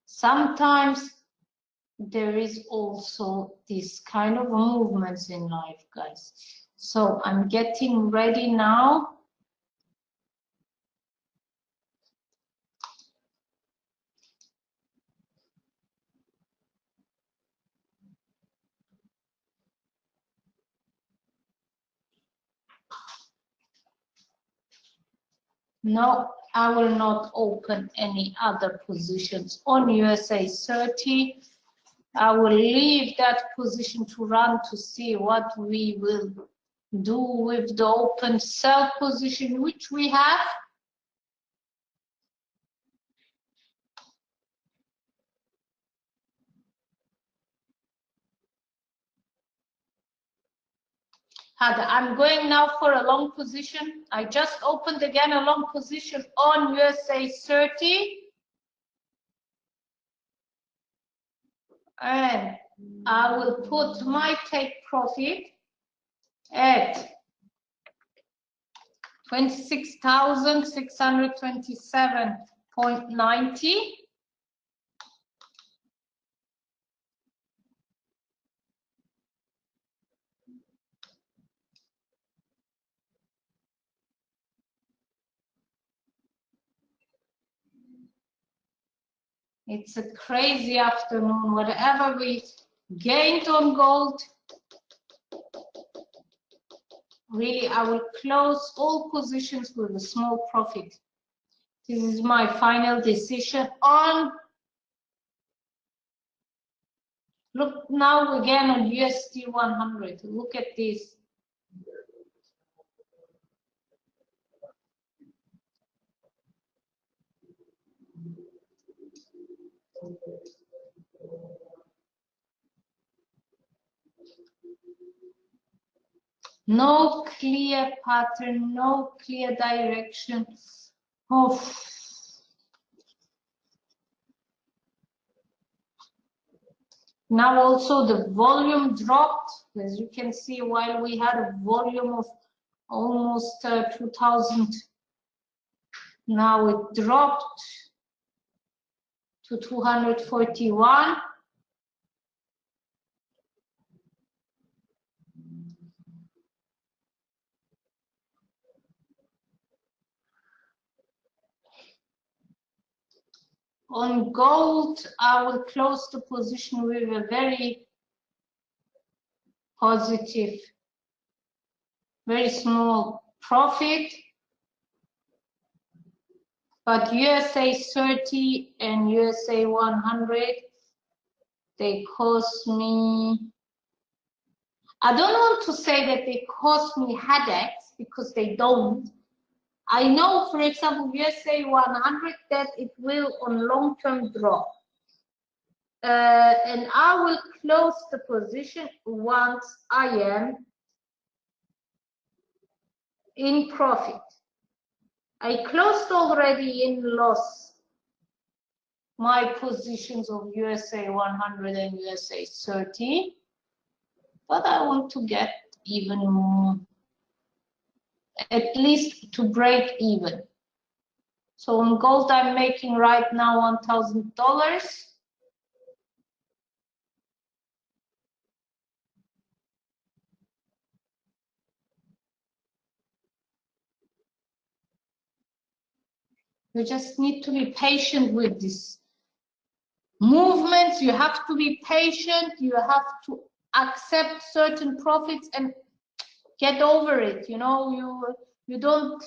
Sometimes there is also this kind of movements in life, guys. So I'm getting ready now. No, I will not open any other positions on USA 30. I will leave that position to run to see what we will do with the open sell position which we have. I'm going now for a long position. I just opened again a long position on USA 30. And I will put my take profit at 26,627.90. It's a crazy afternoon. Whatever we gained on gold, really, I will close all positions with a small profit. This is my final decision on. Look now again on USD 100. Look at this. No clear pattern, no clear direction. Oh. Now also the volume dropped, as you can see, while we had a volume of almost 2,000. Now it dropped to 241. On gold, I will close the position with a very positive, very small profit. But USA 30 and USA 100, they cost me, I don't want to say that they cost me headaches, because they don't. I know, for example, USA 100, that it will on long-term drop. And I will close the position once I am in profit. I closed already in loss my positions of USA 100 and USA 30, but I want to get even more, at least to break even. So on gold, I'm making right now $1,000. You just need to be patient with this movements. You have to be patient. You have to accept certain profits and get over it. You know, you don't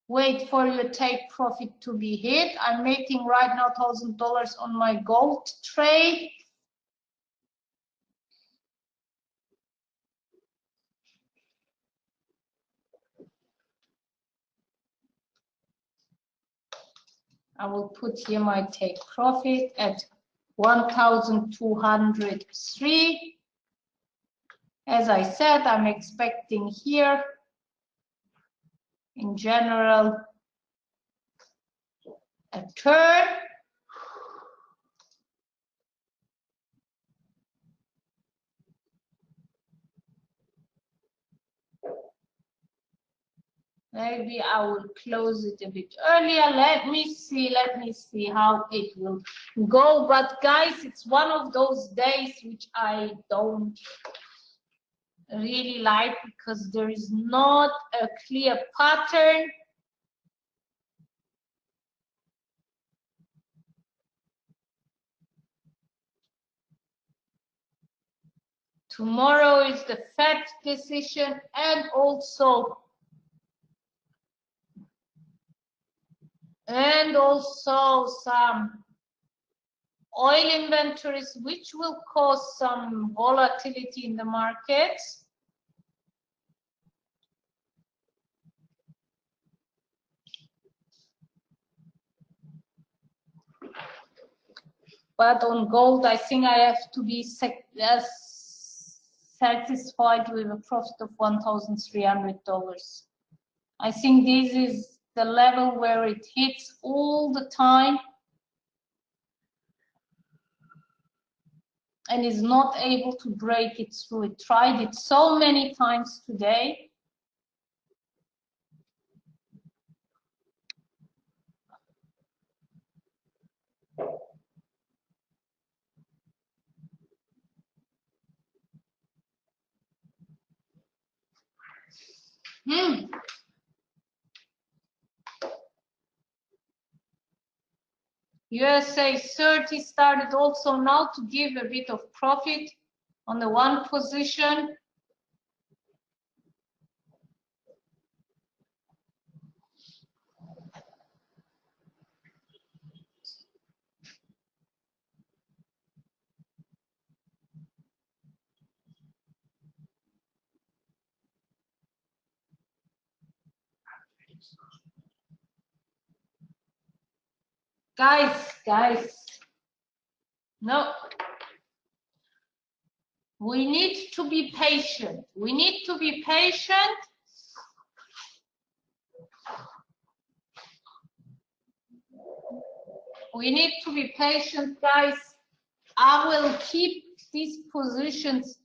wait for your take profit to be hit. I'm making right now $1,000 on my gold trade. I will put here my take profit at 1,203. As I said, I'm expecting here in general a turn. Maybe I will close it a bit earlier. Let me see how it will go. But guys, it's one of those days which I don't really like, because there is not a clear pattern. Tomorrow is the Fed decision, and also some oil inventories, which will cause some volatility in the markets. But on gold, I think I have to be satisfied with a profit of $1,300. I think this is the level where it hits all the time and is not able to break it through. It tried it so many times today. USA 30 started also now to give a bit of profit on the one position. Guys, no. We need to be patient. We need to be patient. We need to be patient, guys. I will keep these positions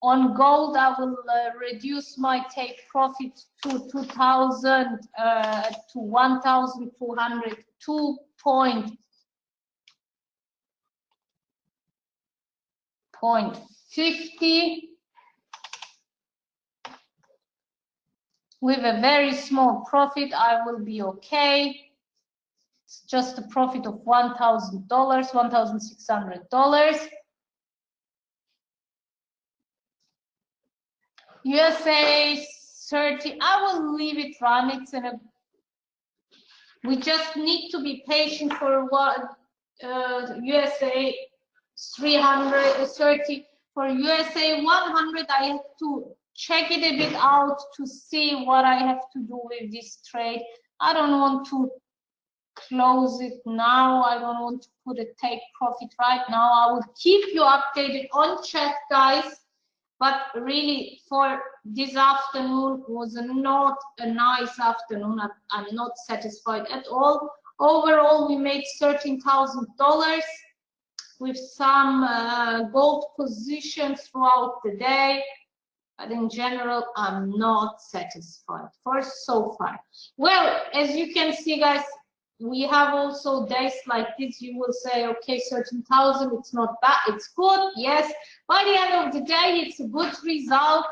on gold. I will reduce my take profit to 2,000 to 1,200, 2.50 with a very small profit. I will be okay. It's just a profit of $1,000, $1,600. USA 30, I will leave it run. It's in a, we just need to be patient for what USA 330. For USA 100, I have to check it a bit out to see what I have to do with this trade. I don't want to close it now. I don't want to put a take profit right now. I will keep you updated on chat, guys. But really, for this afternoon was not a nice afternoon. I'm not satisfied at all. Overall, we made $13,000 with some gold positions throughout the day. But in general, I'm not satisfied for so far. Well, as you can see, guys, we have also days like this. You will say, okay, 13,000, it's not bad, it's good. Yes, by the end of the day, it's a good result.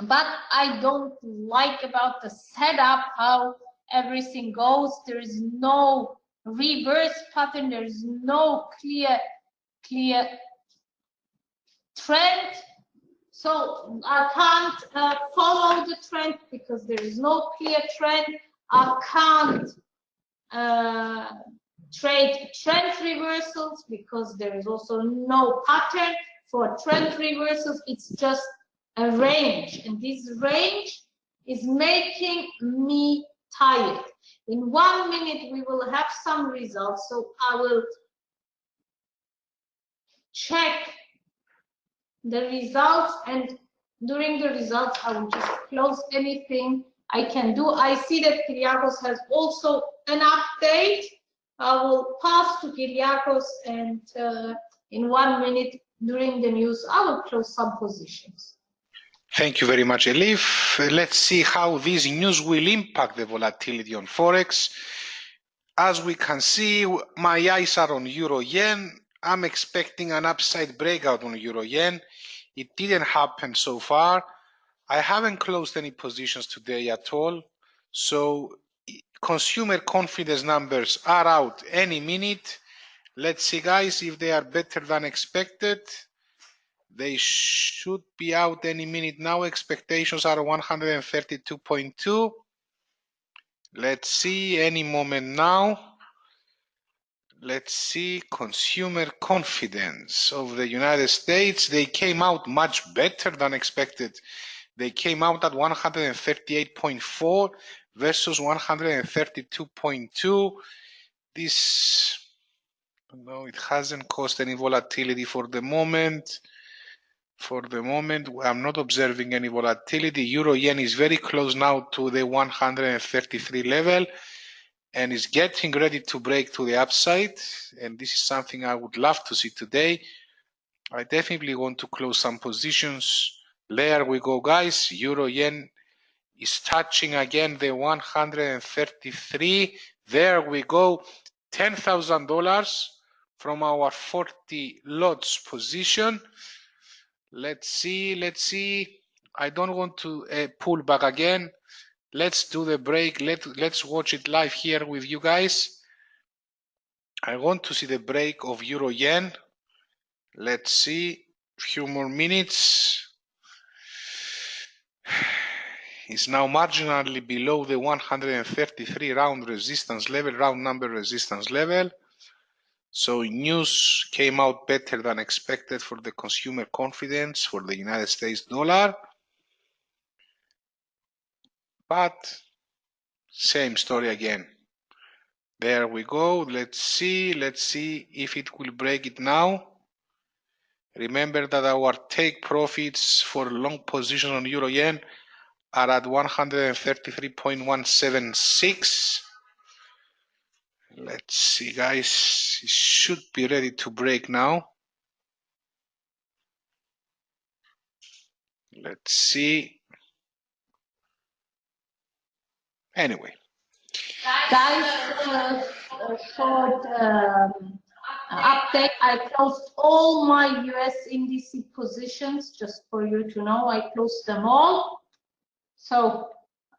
But I don't like about the setup, how everything goes. There is no reverse pattern. There is no clear trend. So I can't follow the trend because there is no clear trend. I can't trade trend reversals because there is also no pattern for trend reversals. It's just a range, and this range is making me tired. In 1 minute we will have some results, so I will check the results, and during the results I will just close anything I can do. I see that Kyriakos has also an update. I will pass to Kyriakos, and in 1 minute during the news I will close some positions. Thank you very much, Elif. Let's see how this news will impact the volatility on Forex. As we can see, my eyes are on Euro Yen. I'm expecting an upside breakout on Euro Yen. It didn't happen so far. I haven't closed any positions today at all. So consumer confidence numbers are out any minute. Let's see, guys, if they are better than expected. They should be out any minute now. Expectations are 132.2. Let's see, any moment now. Let's see, consumer confidence of the United States. They came out much better than expected. They came out at 138.4 versus 132.2. This, no, it hasn't caused any volatility for the moment. For the moment, I'm not observing any volatility. Euro Yen is very close now to the 133 level and is getting ready to break to the upside. And this is something I would love to see today. I definitely want to close some positions. There we go, guys. Euro Yen is touching again the 133. There we go. $10,000 from our 40 lots position. Let's see. I don't want to pull back again. Let's do the break. Let's watch it live here with you guys. I want to see the break of Euro Yen. Let's see. Few more minutes. It's now marginally below the 133 round resistance level, round number resistance level. So news came out better than expected for the consumer confidence for the United States dollar. But same story again. There we go. Let's see if it will break it now. Remember that our take profits for long position on Euro Yen are at 133.176. Let's see, guys. It should be ready to break now. Let's see. Anyway. Guys, short update. I closed all my US indices positions, just for you to know. I closed them all. So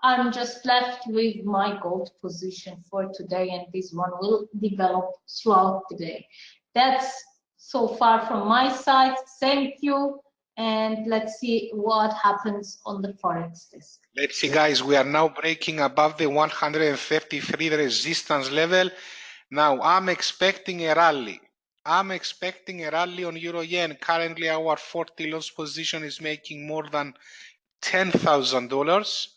I'm just left with my gold position for today, and this one will develop throughout the day. That's so far from my side. Thank you, and let's see what happens on the Forex desk. Let's see, guys, we are now breaking above the 133 resistance level. Now, I'm expecting a rally. I'm expecting a rally on Euro Yen. Currently, our 40 loss position is making more than $10,000,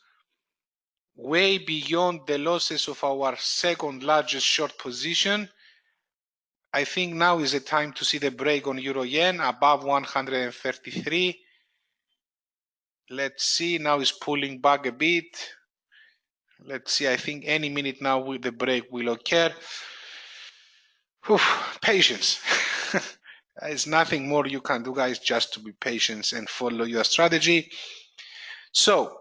way beyond the losses of our second largest short position. I think now is the time to see the break on Euro Yen above 133. Let's see, now it's pulling back a bit. Let's see, I think any minute now with the break will occur. Whew, patience. There's nothing more you can do, guys, just to be patient and follow your strategy. So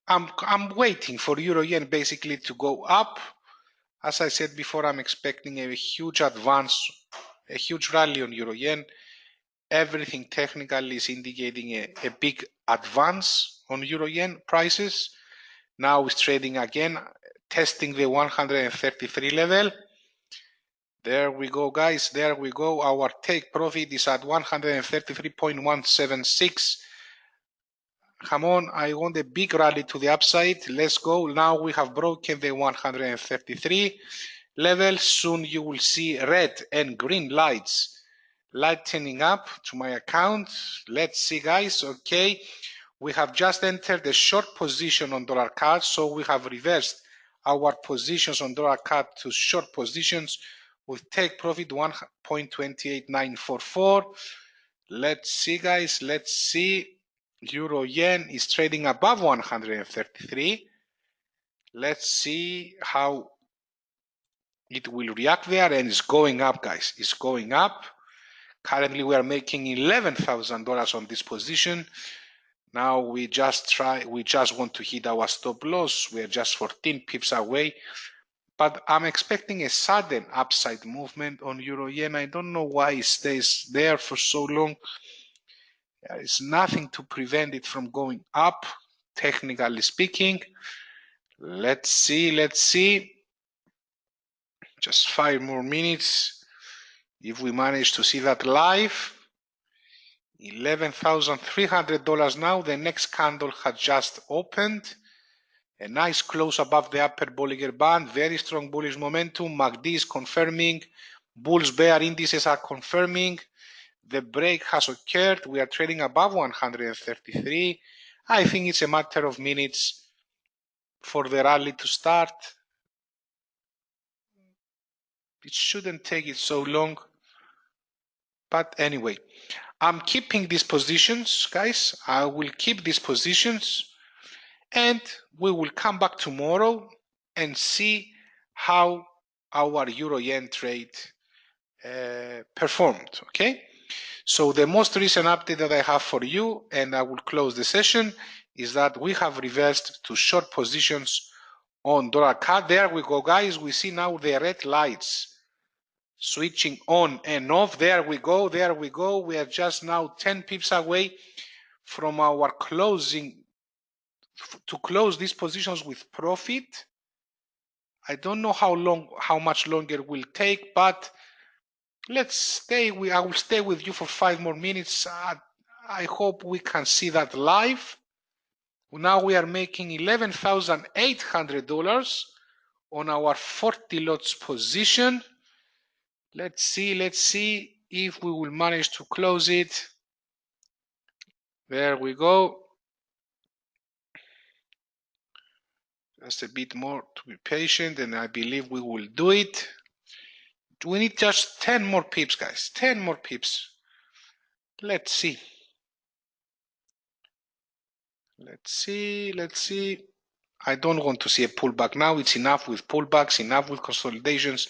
I'm waiting for Euro Yen basically to go up. As I said before, I'm expecting a huge advance, a huge rally on Euro Yen. Everything technically is indicating a big advance on Euro Yen prices. Now it's trading again, testing the 133 level. There we go, guys. There we go. Our take profit is at 133.176. Come on, I want a big rally to the upside. Let's go. Now we have broken the 133 level. Soon you will see red and green lights lightening up to my account. Let's see, guys. Okay, we have just entered a short position on dollar CAD, so we have reversed our positions on dollar CAD to short positions with take profit 1.28944. Let's see, guys. Let's see. Euro Yen is trading above 133. Let's see how it will react there, and it's going up, guys. It's going up. Currently, we are making $11,000 on this position. Now we just want to hit our stop loss. We are just 14 pips away. But I'm expecting a sudden upside movement on Euro Yen. I don't know why it stays there for so long. There is nothing to prevent it from going up, technically speaking. Let's see. Just 5 more minutes. If we manage to see that live, $11,300 now. The next candle has just opened. A nice close above the upper Bollinger Band. Very strong bullish momentum. MACD is confirming. Bulls bear indices are confirming. The break has occurred. We are trading above 133. I think it's a matter of minutes for the rally to start. It shouldn't take it so long. But anyway, I'm keeping these positions, guys. I will keep these positions. And we will come back tomorrow and see how our Euro Yen trade performed. Okay. So the most recent update that I have for you, and I will close the session, is that we have reversed to short positions on dollar CAD. There we go, guys. We see now the red lights switching on and off. There we go. There we go. We are just now 10 pips away from our closing to close these positions with profit. I don't know how much longer it will take, but let's stay. I will stay with you for 5 more minutes. I hope we can see that live. Now we are making $11,800 on our 40 lots position. Let's see if we will manage to close it. There we go. Just a bit more to be patient, and I believe we will do it. We need just 10 more pips, guys. 10 more pips. Let's see. I don't want to see a pullback now. It's enough with pullbacks, enough with consolidations.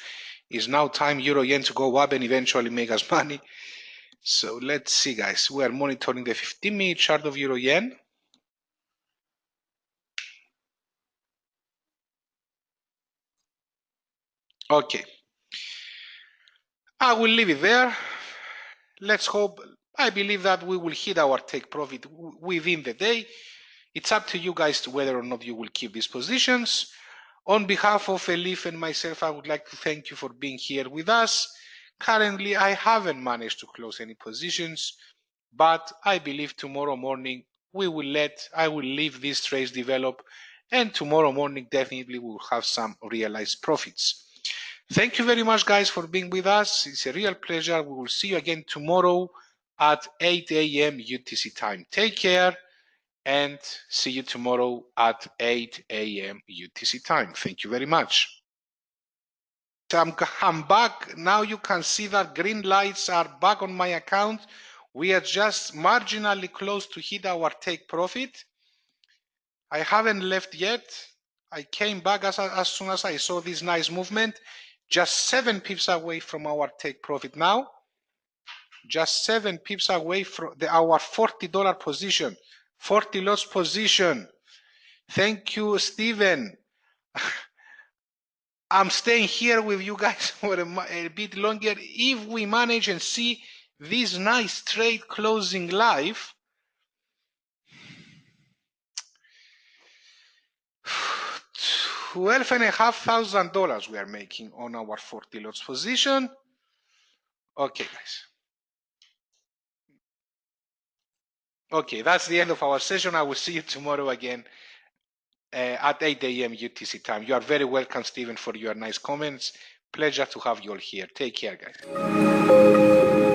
It's now time Euro Yen to go up and eventually make us money. So let's see, guys. We are monitoring the 15-minute chart of Euro Yen. Okay. I will leave it there. Let's hope. I believe that we will hit our take profit within the day. It's up to you guys to whether or not you will keep these positions. On behalf of Elif and myself, I would like to thank you for being here with us. Currently, I haven't managed to close any positions, but I believe tomorrow morning I will leave these trades develop, and tomorrow morning definitely we will have some realized profits. Thank you very much, guys, for being with us. It's a real pleasure. We will see you again tomorrow at 8 a.m. UTC time. Take care and see you tomorrow at 8 a.m. UTC time. Thank you very much. I'm back. Now you can see that green lights are back on my account. We are just marginally close to hit our take profit. I haven't left yet. I came back as soon as I saw this nice movement. Just 7 pips away from our take profit now. Just 7 pips away from our $40 position. 40 lots position. Thank you, Steven. I'm staying here with you guys for a bit longer. If we manage and see this nice trade closing live, $12,500 we are making on our 40 lots position. Okay, guys. Okay, that's the end of our session. I will see you tomorrow again at 8 a.m. UTC time. You are very welcome, Stephen, for your nice comments. Pleasure to have you all here. Take care, guys.